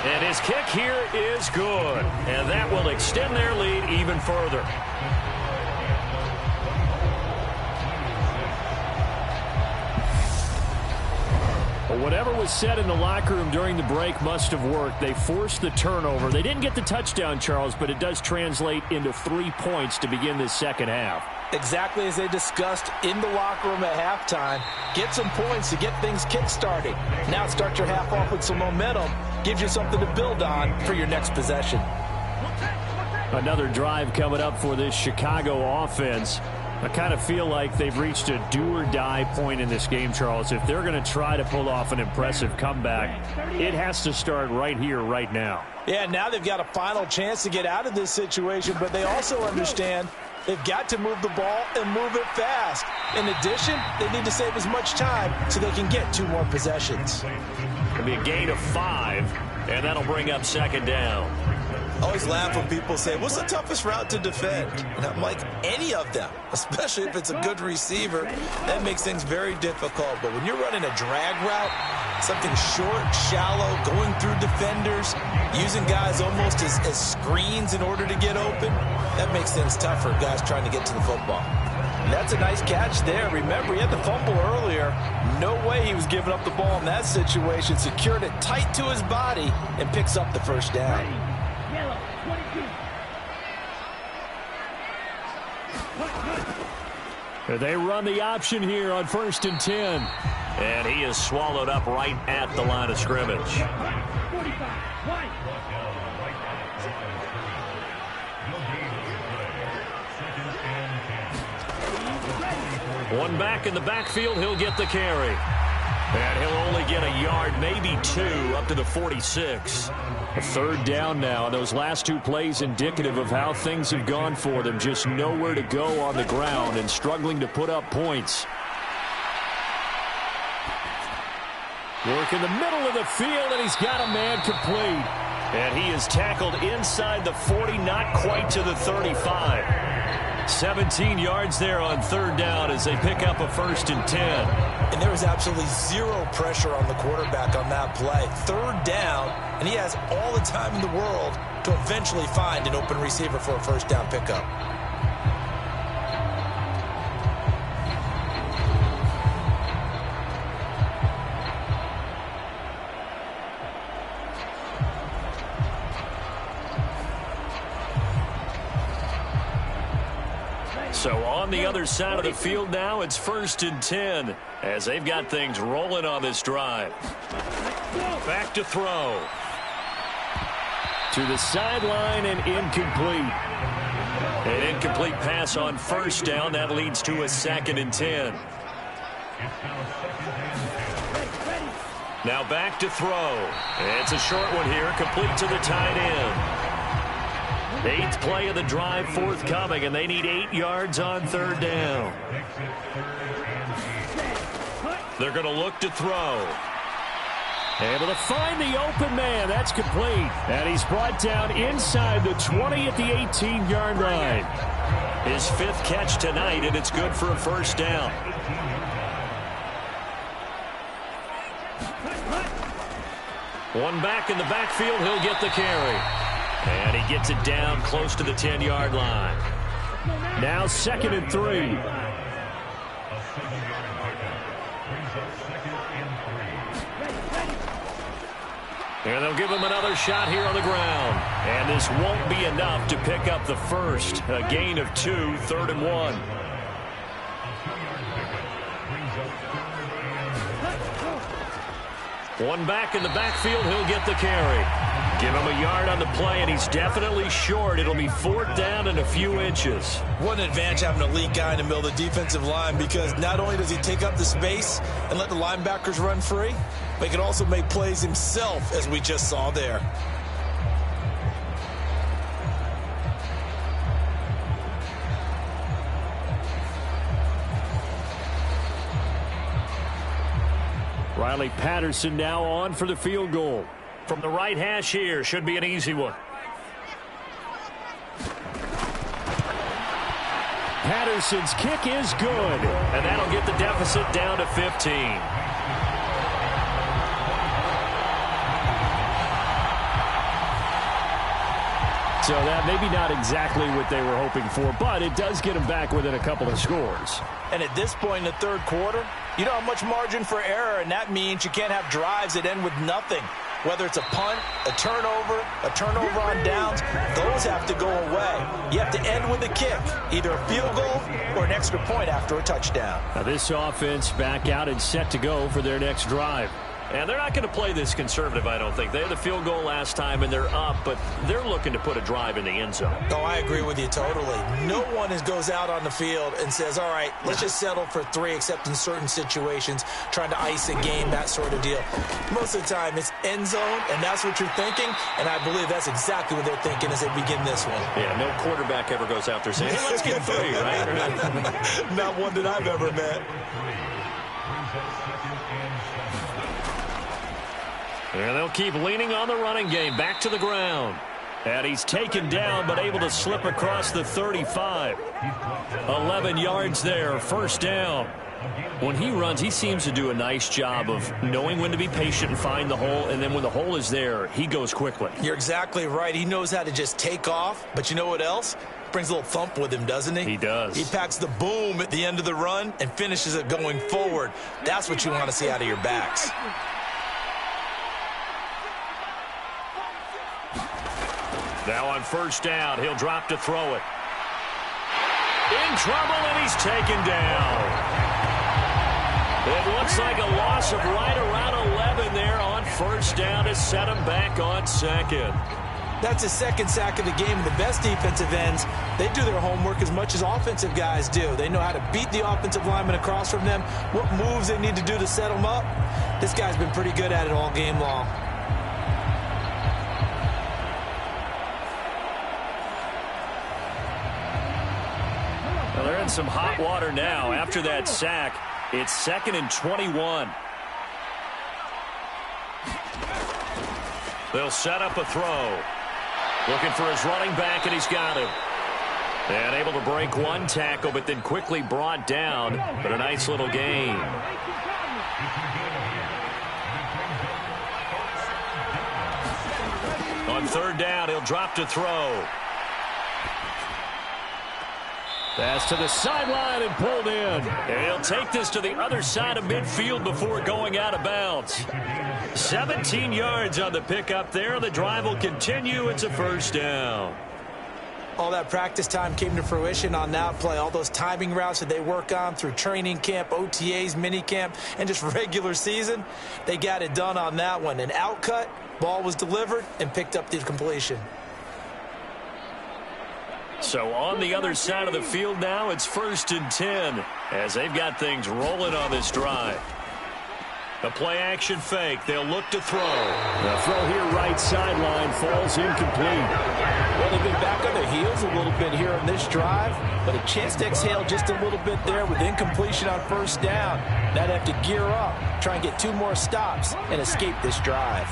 And his kick here is good. And that will extend their lead even further. Whatever was said in the locker room during the break must have worked. They forced the turnover. They didn't get the touchdown, Charles, but it does translate into 3 points to begin this second half. Exactly as they discussed in the locker room at halftime. Get some points to get things kick-started. Now start your half off with some momentum. Gives you something to build on for your next possession. Another drive coming up for this Chicago offense. I kind of feel like they've reached a do-or-die point in this game, Charles. If they're going to try to pull off an impressive comeback, it has to start right here, right now. Yeah, now they've got a final chance to get out of this situation, but they also understand they've got to move the ball and move it fast. In addition, they need to save as much time so they can get 2 more possessions. It'll be a gain of 5, and that'll bring up 2nd down. I always laugh when people say, what's the toughest route to defend? And I'm like, any of them, especially if it's a good receiver. That makes things very difficult. But when you're running a drag route, something short, shallow, going through defenders, using guys almost as screens in order to get open, that makes things tough for guys trying to get to the football. That's a nice catch there. Remember, he had the fumble earlier. No way he was giving up the ball in that situation. Secured it tight to his body and picks up the first down. They run the option here on 1st and 10. And he is swallowed up right at the line of scrimmage. One back in the backfield, he'll get the carry. And he'll only get a yard, maybe 2, up to the 46. A 3rd down now. Those last 2 plays indicative of how things have gone for them. Just nowhere to go on the ground and struggling to put up points. Work in the middle of the field, and he's got a man complete. And he is tackled inside the 40, not quite to the 35. 17 yards there on 3rd down as they pick up a 1st and 10. And there was absolutely 0 pressure on the quarterback on that play. 3rd down, and he has all the time in the world to eventually find an open receiver for a 1st down pickup. So on the other side of the field now, it's 1st and 10 as they've got things rolling on this drive. Back to throw. To the sideline and incomplete. An incomplete pass on 1st down. That leads to a 2nd and 10. Now back to throw. It's a short one here, complete to the tight end. 8th play of the drive forthcoming, and they need 8 yards on 3rd down. They're going to look to throw. Able to find the open man. That's complete. And he's brought down inside the 20 at the 18-yard line. His 5th catch tonight, and it's good for a 1st down. One back in the backfield. He'll get the carry. And he gets it down close to the 10-yard line. Now 2nd and 3. And they'll give him another shot here on the ground. And this won't be enough to pick up the first. A gain of 2, 3rd and 1. One back in the backfield, he'll get the carry. Give him a yard on the play, and he's definitely short. It'll be 4th down and a few inches. What an advantage having a elite guy in the middle of the defensive line, because not only does he take up the space and let the linebackers run free, but he can also make plays himself, as we just saw there. Riley Patterson now on for the field goal. From the right hash here, should be an easy one. Patterson's kick is good. And that'll get the deficit down to 15. So that maybe not exactly what they were hoping for, but it does get them back within a couple of scores. And at this point in the 3rd quarter, you don't have much margin for error, and that means you can't have drives that end with nothing. Whether it's a punt, a turnover on downs, those have to go away. You have to end with a kick, either a field goal or an extra point after a touchdown. Now this offense back out and set to go for their next drive. And they're not going to play this conservative, I don't think. They had the field goal last time, and they're up, but they're looking to put a drive in the end zone. Oh, I agree with you totally. No one goes out on the field and says, all right, let's just settle for 3, except in certain situations, trying to ice a game, that sort of deal. Most of the time, it's end zone, and that's what you're thinking, and I believe that's exactly what they're thinking as they begin this one. Yeah, no quarterback ever goes out there saying, hey, let's get 3, right? Not one that I've ever met. And they'll keep leaning on the running game. Back to the ground. And he's taken down, but able to slip across the 35. 11 yards there, 1st down. When he runs, he seems to do a nice job of knowing when to be patient and find the hole, and then when the hole is there, he goes quickly. You're exactly right. He knows how to just take off, but you know what else? Brings a little thump with him, doesn't he? He does. He packs the boom at the end of the run and finishes it going forward. That's what you want to see out of your backs. Now on 1st down, he'll drop to throw it. In trouble, and he's taken down. It looks like a loss of right around 11 there on 1st down to set him back on 2nd. That's his 2nd sack of the game. The best defensive ends, they do their homework as much as offensive guys do. They know how to beat the offensive lineman across from them, what moves they need to do to set them up. This guy's been pretty good at it all game long. Well, they're in some hot water now. After that sack, it's 2nd and 21. They'll set up a throw. Looking for his running back, and he's got him. And able to break one tackle, but then quickly brought down. But a nice little gain. On 3rd down, he'll drop to throw. Pass to the sideline and pulled in. And he'll take this to the other side of midfield before going out of bounds. 17 yards on the pickup there. The drive will continue. It's a 1st down. All that practice time came to fruition on that play. All those timing routes that they work on through training camp, OTAs, mini camp, and just regular season, they got it done on that one. An outcut, ball was delivered, and picked up the completion. So on the other side of the field now, it's 1st and 10 as they've got things rolling on this drive. The play action fake. They'll look to throw. The throw here right sideline falls incomplete. Well, they've been back on their heels a little bit here on this drive, but a chance to exhale just a little bit there with incompletion on 1st down. Now they have to gear up, try and get 2 more stops, and escape this drive.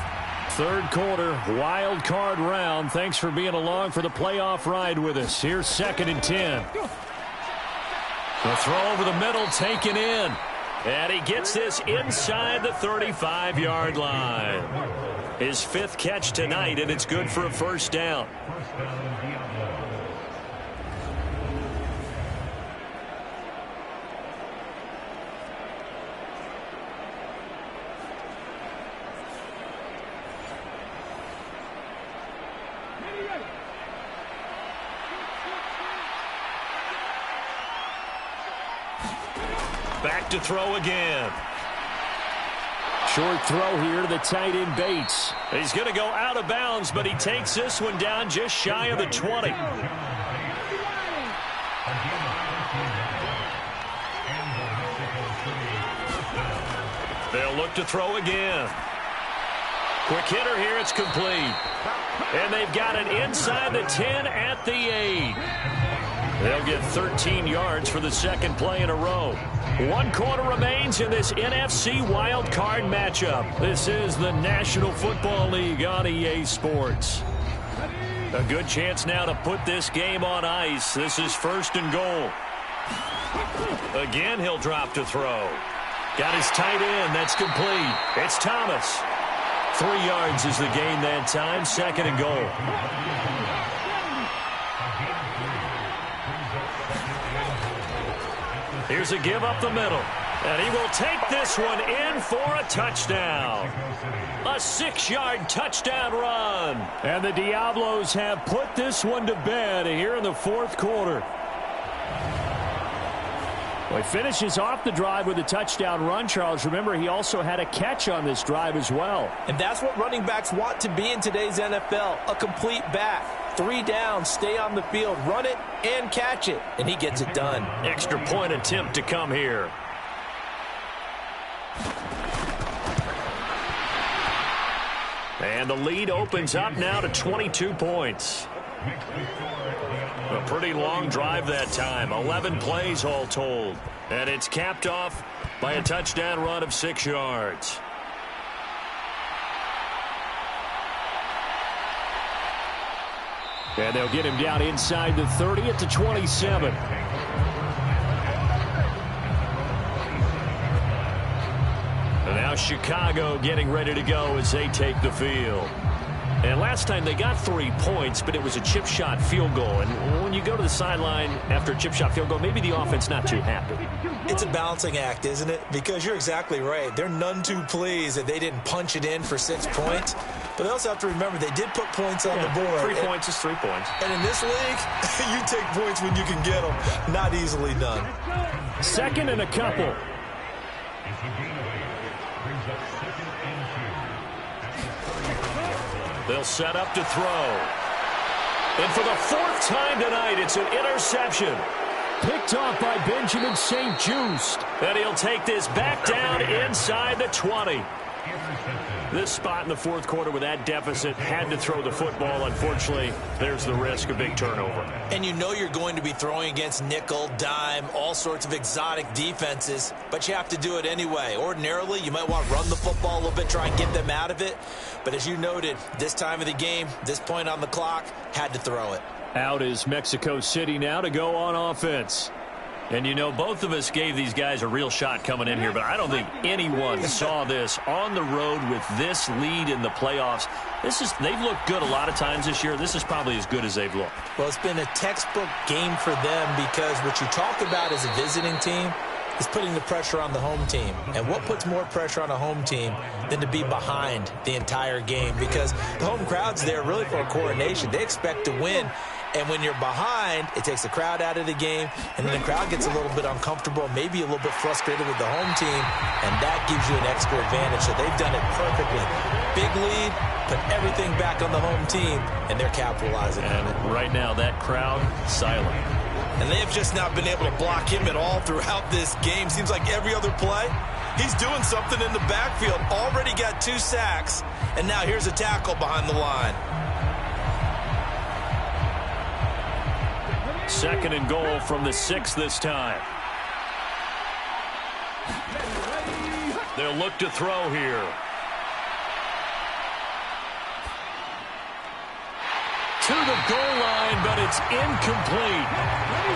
3rd quarter, wild card round. Thanks for being along for the playoff ride with us. Here's 2nd and 10. The throw over the middle, taken in. And he gets this inside the 35-yard line. His 5th catch tonight, and it's good for a 1st down. Back to throw again. Short throw here to the tight end Bates. He's going to go out of bounds, but he takes this one down just shy of the 20. They'll look to throw again. Quick hitter here, it's complete. And they've got it inside the 10 at the 8. They'll get 13 yards for the 2nd play in a row. 1 quarter remains in this NFC wild card matchup. This is the National Football League on EA Sports. A good chance now to put this game on ice. This is 1st and goal. Again, he'll drop to throw. Got his tight end. That's complete. It's Thomas. 3 yards is the gain that time. 2nd and goal. Here's a give up the middle. And he will take this one in for a touchdown. A 6-yard touchdown run. And the Diablos have put this one to bed here in the 4th quarter. Well, he finishes off the drive with a touchdown run, Charles. Remember, he also had a catch on this drive as well. And that's what running backs want to be in today's NFL, a complete back. 3 down, stay on the field, run it, and catch it. And he gets it done. Extra point attempt to come here. And the lead opens up now to 22 points. A pretty long drive that time. 11 plays all told. And it's capped off by a touchdown run of 6 yards. And they'll get him down inside the 30 at the 27. And now Chicago getting ready to go as they take the field. And last time they got 3 points, but it was a chip shot field goal. And when you go to the sideline after a chip shot field goal, maybe the offense not too happy. It's a balancing act, isn't it? Because you're exactly right. They're none too pleased that they didn't punch it in for 6 points. But they also have to remember they did put points on the board. 3 points is 3 points. And in this league, you take points when you can get them. Not easily done. 2nd and a couple. They'll set up to throw. And for the 4th time tonight, it's an interception. Picked off by Benjamin St-Juste. And he'll take this back down inside the 20. This spot in the 4th quarter with that deficit had to throw the football. Unfortunately, there's the risk of big turnover. And you know you're going to be throwing against nickel, dime, all sorts of exotic defenses, but you have to do it anyway. Ordinarily, you might want to run the football a little bit, try and get them out of it. But as you noted, this time of the game, this point on the clock, had to throw it. Out is Mexico City now to go on offense. And, you know, both of us gave these guys a real shot coming in here, but I don't think anyone saw this on the road with this lead in the playoffs. They've looked good a lot of times this year. This is probably as good as they've looked. Well, it's been a textbook game for them because what you talk about as a visiting team is putting the pressure on the home team. And what puts more pressure on a home team than to be behind the entire game? Because the home crowd's there really for a coronation. They expect to win. And when you're behind, it takes the crowd out of the game, and then the crowd gets a little bit uncomfortable, maybe a little bit frustrated with the home team, and that gives you an extra advantage. So they've done it perfectly. Big lead, put everything back on the home team, and they're capitalizing on it. Right now, that crowd, silent. And they have just not been able to block him at all throughout this game. Seems like every other play, he's doing something in the backfield. Already got 2 sacks, and now here's a tackle behind the line. 2nd and goal from the 6 this time. They'll look to throw here. To the goal line, but it's incomplete.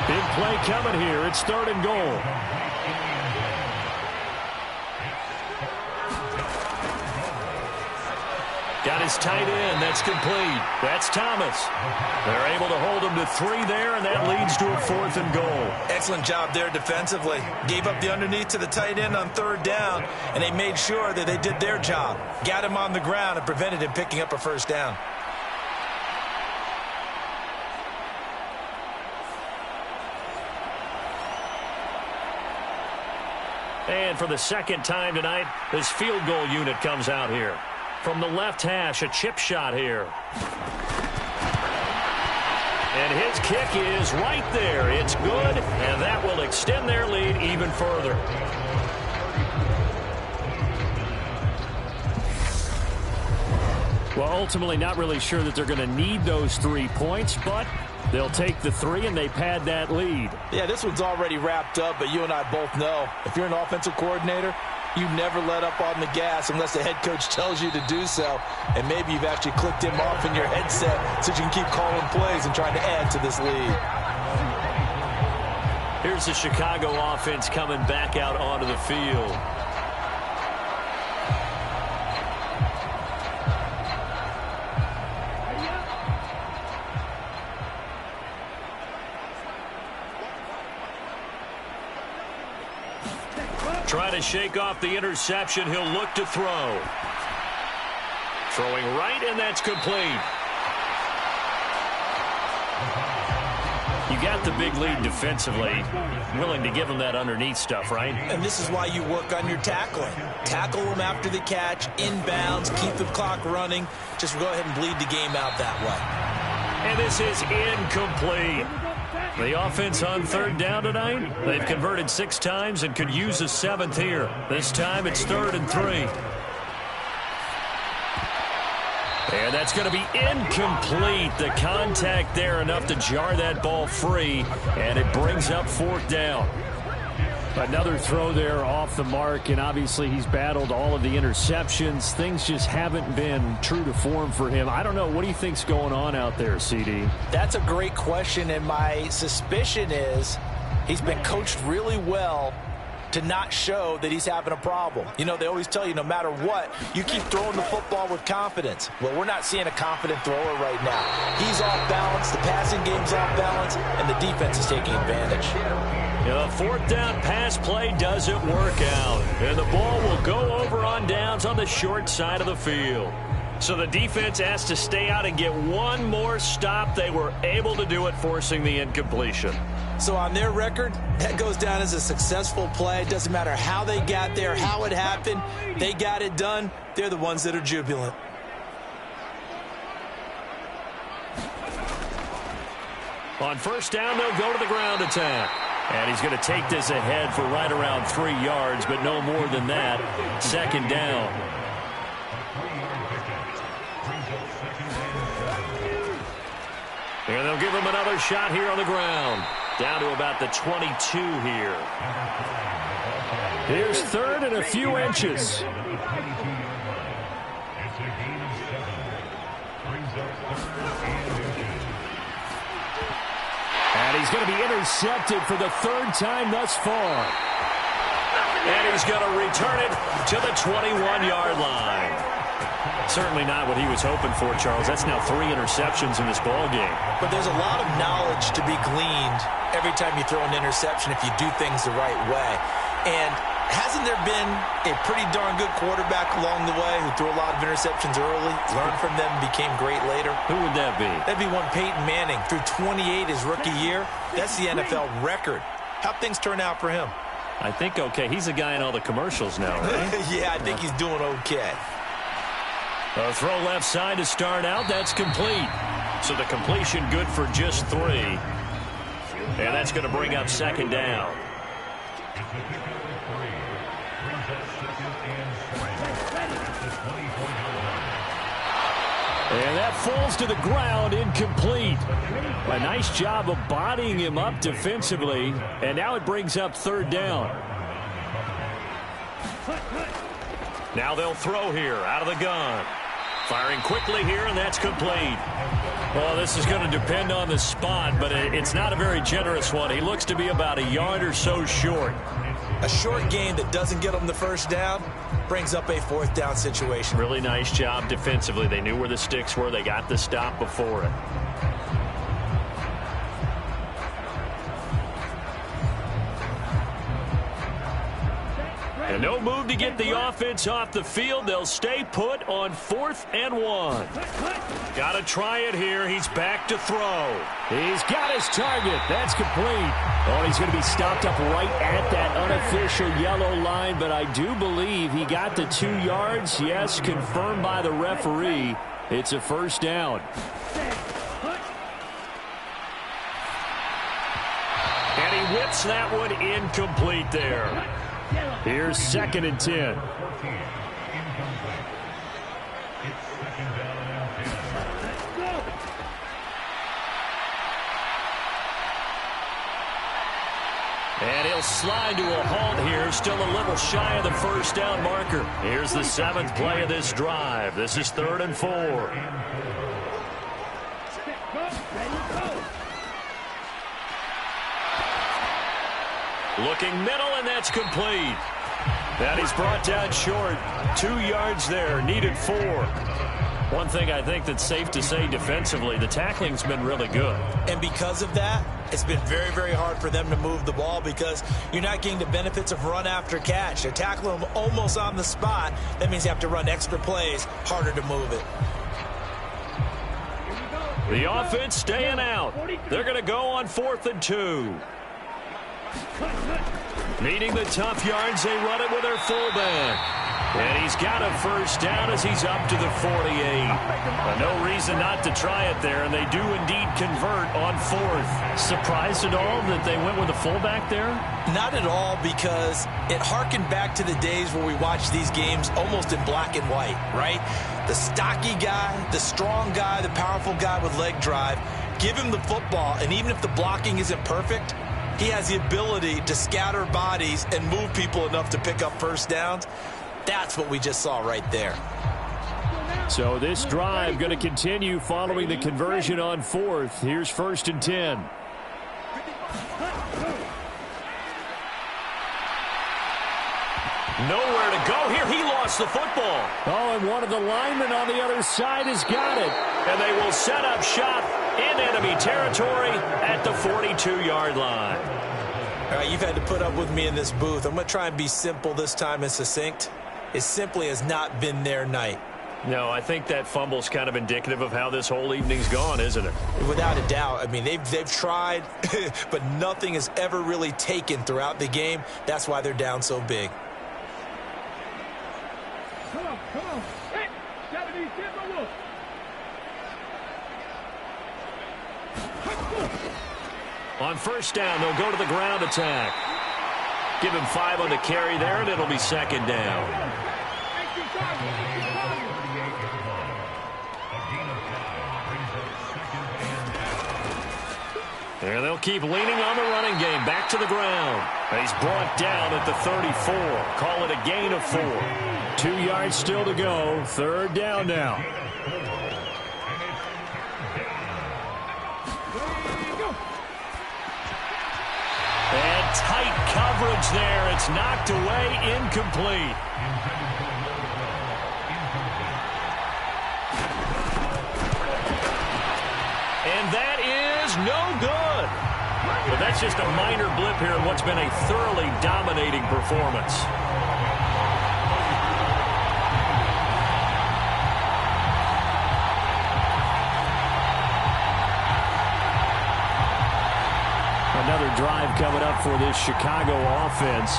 Big play coming here. It's 3rd and goal. Got his tight end. That's complete. That's Thomas. They're able to hold him to 3 there, and that leads to a 4th and goal. Excellent job there defensively. Gave up the underneath to the tight end on 3rd down, and they made sure that they did their job. Got him on the ground and prevented him picking up a 1st down. And for the 2nd time tonight, this field goal unit comes out here. From the left hash, a chip shot here. And his kick is right there. It's good, and that will extend their lead even further. Well, ultimately not really sure that they're going to need those 3 points, but they'll take the 3 and they pad that lead. Yeah, this one's already wrapped up, but you and I both know if you're an offensive coordinator, you never let up on the gas unless the head coach tells you to do so. And maybe you've actually clicked him off in your headset so you can keep calling plays and trying to add to this lead. Here's the Chicago offense coming back out onto the field. Trying to shake off the interception. He'll look to throw. Throwing right, and that's complete. You got the big lead defensively. Willing to give him that underneath stuff, right? And this is why you work on your tackling. Tackle them after the catch, inbounds, keep the clock running. Just go ahead and bleed the game out that way. And this is incomplete. The offense on 3rd down tonight, they've converted 6 times and could use a 7th here. This time it's 3rd and 3. And that's going to be incomplete. The contact there enough to jar that ball free, and it brings up 4th down. Another throw there off the mark, and obviously he's battled all of the interceptions. Things just haven't been true to form for him. I don't know. What do you think's going on out there, CD? That's a great question, and my suspicion is he's been coached really well to not show that he's having a problem. You know, they always tell you no matter what, you keep throwing the football with confidence. Well, we're not seeing a confident thrower right now. He's off balance, the passing game's off balance, and the defense is taking advantage. The 4th down pass play doesn't work out, and the ball will go over on downs on the short side of the field. So the defense has to stay out and get one more stop. They were able to do it, forcing the incompletion. So on their record, that goes down as a successful play. It doesn't matter how they got there, how it happened. They got it done. They're the ones that are jubilant. On 1st down, they'll go to the ground attack. And he's going to take this ahead for right around 3 yards, but no more than that. 2nd down. And they'll give him another shot here on the ground. Down to about the 22 here. Here's 3rd and a few inches. And he's going to be intercepted for the 3rd time thus far. And he's going to return it to the 21-yard line. Certainly not what he was hoping for, Charles. That's now 3 interceptions in this ball game. But there's a lot of knowledge to be gleaned every time you throw an interception if you do things the right way. And Hasn't there been a pretty darn good quarterback along the way who threw a lot of interceptions early, learned from them, and became great later? Who would that be? That'd be one Peyton Manning. Threw 28 his rookie year. That's the NFL record. How'd things turn out for him? I think okay. He's a guy in all the commercials now, right? Yeah, I think he's doing okay. A throw left side to start out. That's complete. So the completion good for just 3. And that's going to bring up second down. And that falls to the ground, incomplete. A nice job of bodying him up defensively. And now it brings up third down. Now they'll throw here out of the gun. Firing quickly here, and that's complete. Well, this is going to depend on the spot, but it's not a very generous one. He looks to be about a yard or so short. A short game that doesn't get him the first down brings up a fourth down situation. Really nice job defensively. They knew where the sticks were. They got the stop before it. And no move to get the offense off the field. They'll stay put on 4th and 1. Got to try it here. He's back to throw. He's got his target. That's complete. Oh, he's going to be stopped up right at that unofficial yellow line, but I do believe he got the 2 yards. Yes, confirmed by the referee. It's a first down. And he whips that one incomplete there. Here's 2nd and 10. And he'll slide to a halt here, still a little shy of the first down marker. Here's the 7th play of this drive. This is 3rd and 4. Looking middle, and that's complete. And he's brought down short. 2 yards there, needed 4. One thing I think that's safe to say defensively, the tackling's been really good. And because of that, it's been very, very hard for them to move the ball because you're not getting the benefits of run after catch. They tackle them almost on the spot. That means you have to run extra plays, harder to move it. The offense staying out. They're going to go on 4th and 2. Needing the tough yards, they run it with their fullback. And he's got a first down as he's up to the 48. No reason not to try it there, and they do indeed convert on 4th. Surprised at all that they went with a fullback there? Not at all, because it harkened back to the days where we watched these games almost in black and white, right? The stocky guy, the strong guy, the powerful guy with leg drive. Give him the football, and even if the blocking isn't perfect, he has the ability to scatter bodies and move people enough to pick up first downs. That's what we just saw right there. So this drive going to continue following the conversion on 4th. Here's 1st and 10. Nowhere to go here. He lost the football. Oh, and one of the linemen on the other side has got it. And they will set up shop in enemy territory at the 42-yard line. All right, you've had to put up with me in this booth. I'm going to try and be simple this time and succinct. It simply has not been their night. No, I think that fumble's kind of indicative of how this whole evening's gone, isn't it? Without a doubt. I mean, they've tried, but nothing has ever really taken throughout the game. That's why they're down so big. Come on. Hey, on first down, they'll go to the ground attack. Give him 5 on the carry there, and it'll be second down. And they'll keep leaning on the running game. Back to the ground. And he's brought down at the 34. Call it a gain of 4. 2 yards still to go. Third down now. And tight coverage there. It's knocked away, incomplete. And that is no good. But that's It's just a minor blip here in what's been a thoroughly dominating performance. Another drive coming up for this Chicago offense.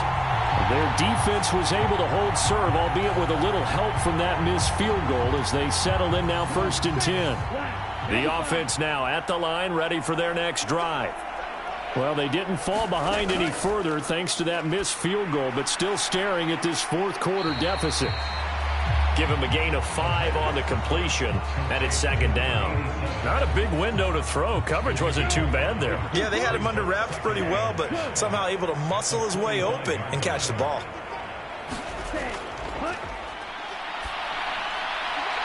Their defense was able to hold serve, albeit with a little help from that missed field goal as they settle in now 1st and 10. The offense now at the line, ready for their next drive. Well, they didn't fall behind any further thanks to that missed field goal, but still staring at this fourth quarter deficit. Give him a gain of 5 on the completion, and it's 2nd down. Not a big window to throw. Coverage wasn't too bad there. Yeah, they had him under wraps pretty well, but somehow able to muscle his way open and catch the ball.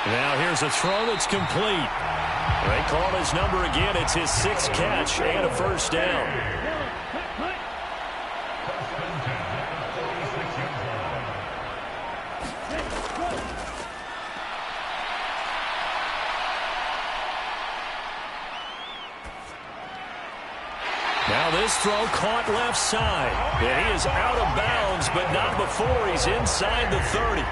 Now here's a throw that's complete. They call his number again. It's his 6th catch and a 1st down. Now this throw caught left side. And he is out of bounds, but not before he's inside the 30.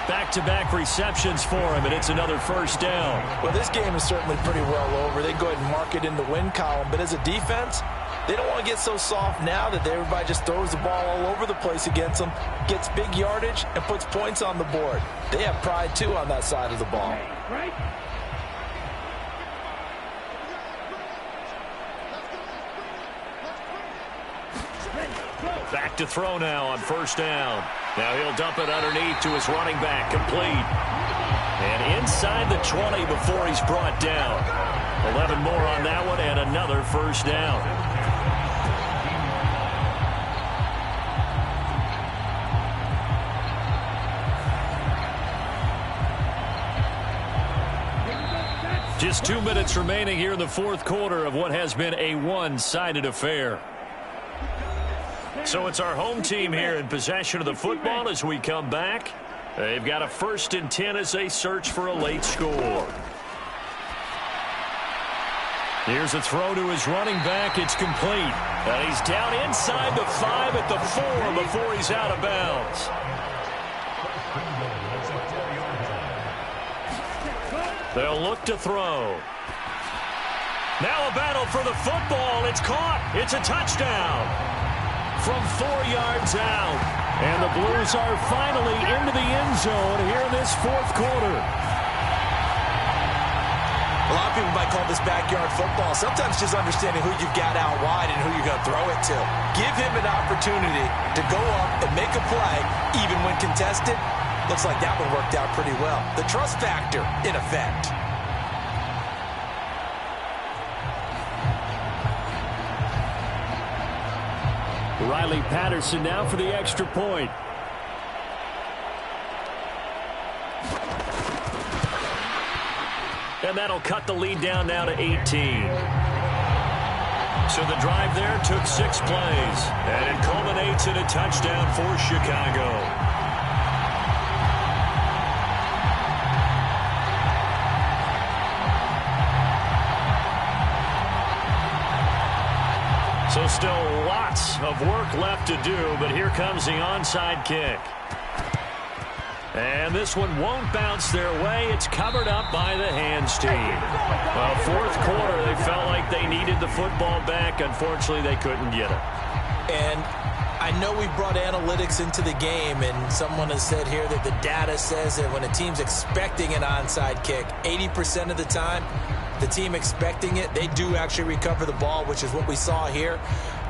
Back-to-back receptions for him, and it's another 1st down. Well, this game is certainly pretty well over. They go ahead and mark it in the win column. But as a defense, they don't want to get so soft now that everybody just throws the ball all over the place against them, gets big yardage, and puts points on the board. They have pride, too, on that side of the ball. Right. Back to throw now on 1st down. Now he'll dump it underneath to his running back, complete. And inside the 20 before he's brought down. 11 more on that one and another 1st down. Just 2 minutes remaining here in the fourth quarter of what has been a one-sided affair. So it's our home team here in possession of the football as we come back. They've got a 1st and 10 as they search for a late score. Here's a throw to his running back. It's complete. And he's down inside the 5 at the 4 before he's out of bounds. They'll look to throw. Now a battle for the football. It's caught. It's a touchdown. From 4 yards out. And the Blues are finally into the end zone here in this fourth quarter. A lot of people might call this backyard football. Sometimes just understanding who you've got out wide and who you're going to throw it to. Give him an opportunity to go up and make a play, even when contested. Looks like that one worked out pretty well. The trust factor in effect. Riley Patterson now for the extra point. And that'll cut the lead down now to 18. So the drive there took 6 plays. And it culminates in a touchdown for Chicago. So still lots of work left to do, but here comes the onside kick. And this one won't bounce their way. It's covered up by the hands team. Well, fourth quarter, they felt like they needed the football back. Unfortunately, they couldn't get it. And I know we brought analytics into the game, and someone has said here that the data says that when a team's expecting an onside kick, 80% of the time, the team expecting it, they do actually recover the ball, which is what we saw here.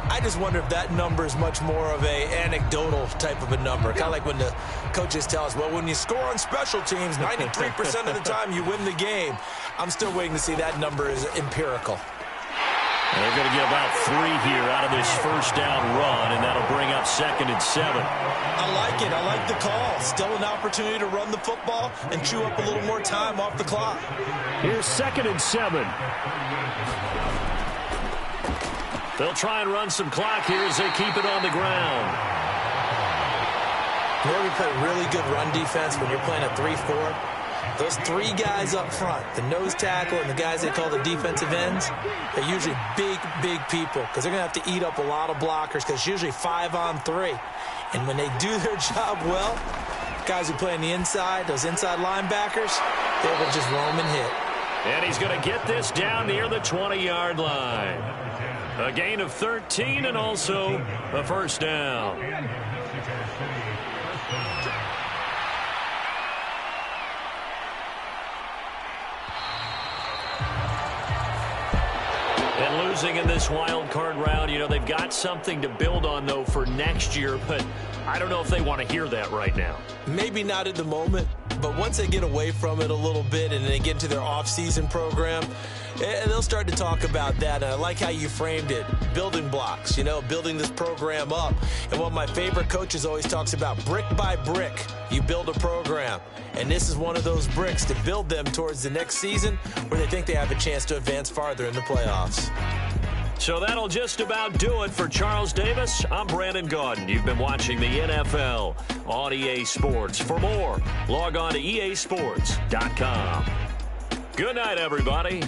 I just wonder if that number is much more of a anecdotal type of a number. Kind of like when the coaches tell us, well, when you score on special teams, 93% of the time you win the game. I'm still waiting to see that number is empirical. And they're going to get about 3 here out of this first down run, and that'll bring up 2nd and 7. I like it. I like the call. Still an opportunity to run the football and chew up a little more time off the clock. Here's 2nd and 7. They'll try and run some clock here as they keep it on the ground. You know, we play really good run defense when you're playing a 3-4. Those three guys up front, the nose tackle and the guys they call the defensive ends, they're usually big, big people because they're going to have to eat up a lot of blockers because it's usually 5-on-3. And when they do their job well, guys who play on the inside, those inside linebackers, they're going to just roam and hit. And he's going to get this down near the 20-yard line. A gain of 13 and also a first down. And losing in this wild card round, you know, they've got something to build on, though, for next year, but I don't know if they want to hear that right now. Maybe not at the moment, but once they get away from it a little bit and they get into their off-season program, they'll start to talk about that. And I like how you framed it, building blocks, you know, building this program up. And one of my favorite coaches always talks about brick by brick, you build a program. And this is one of those bricks to build them towards the next season where they think they have a chance to advance farther in the playoffs. So that'll just about do it for Charles Davis. I'm Brandon Gaudin. You've been watching the NFL on EA Sports. For more, log on to easports.com. Good night, everybody.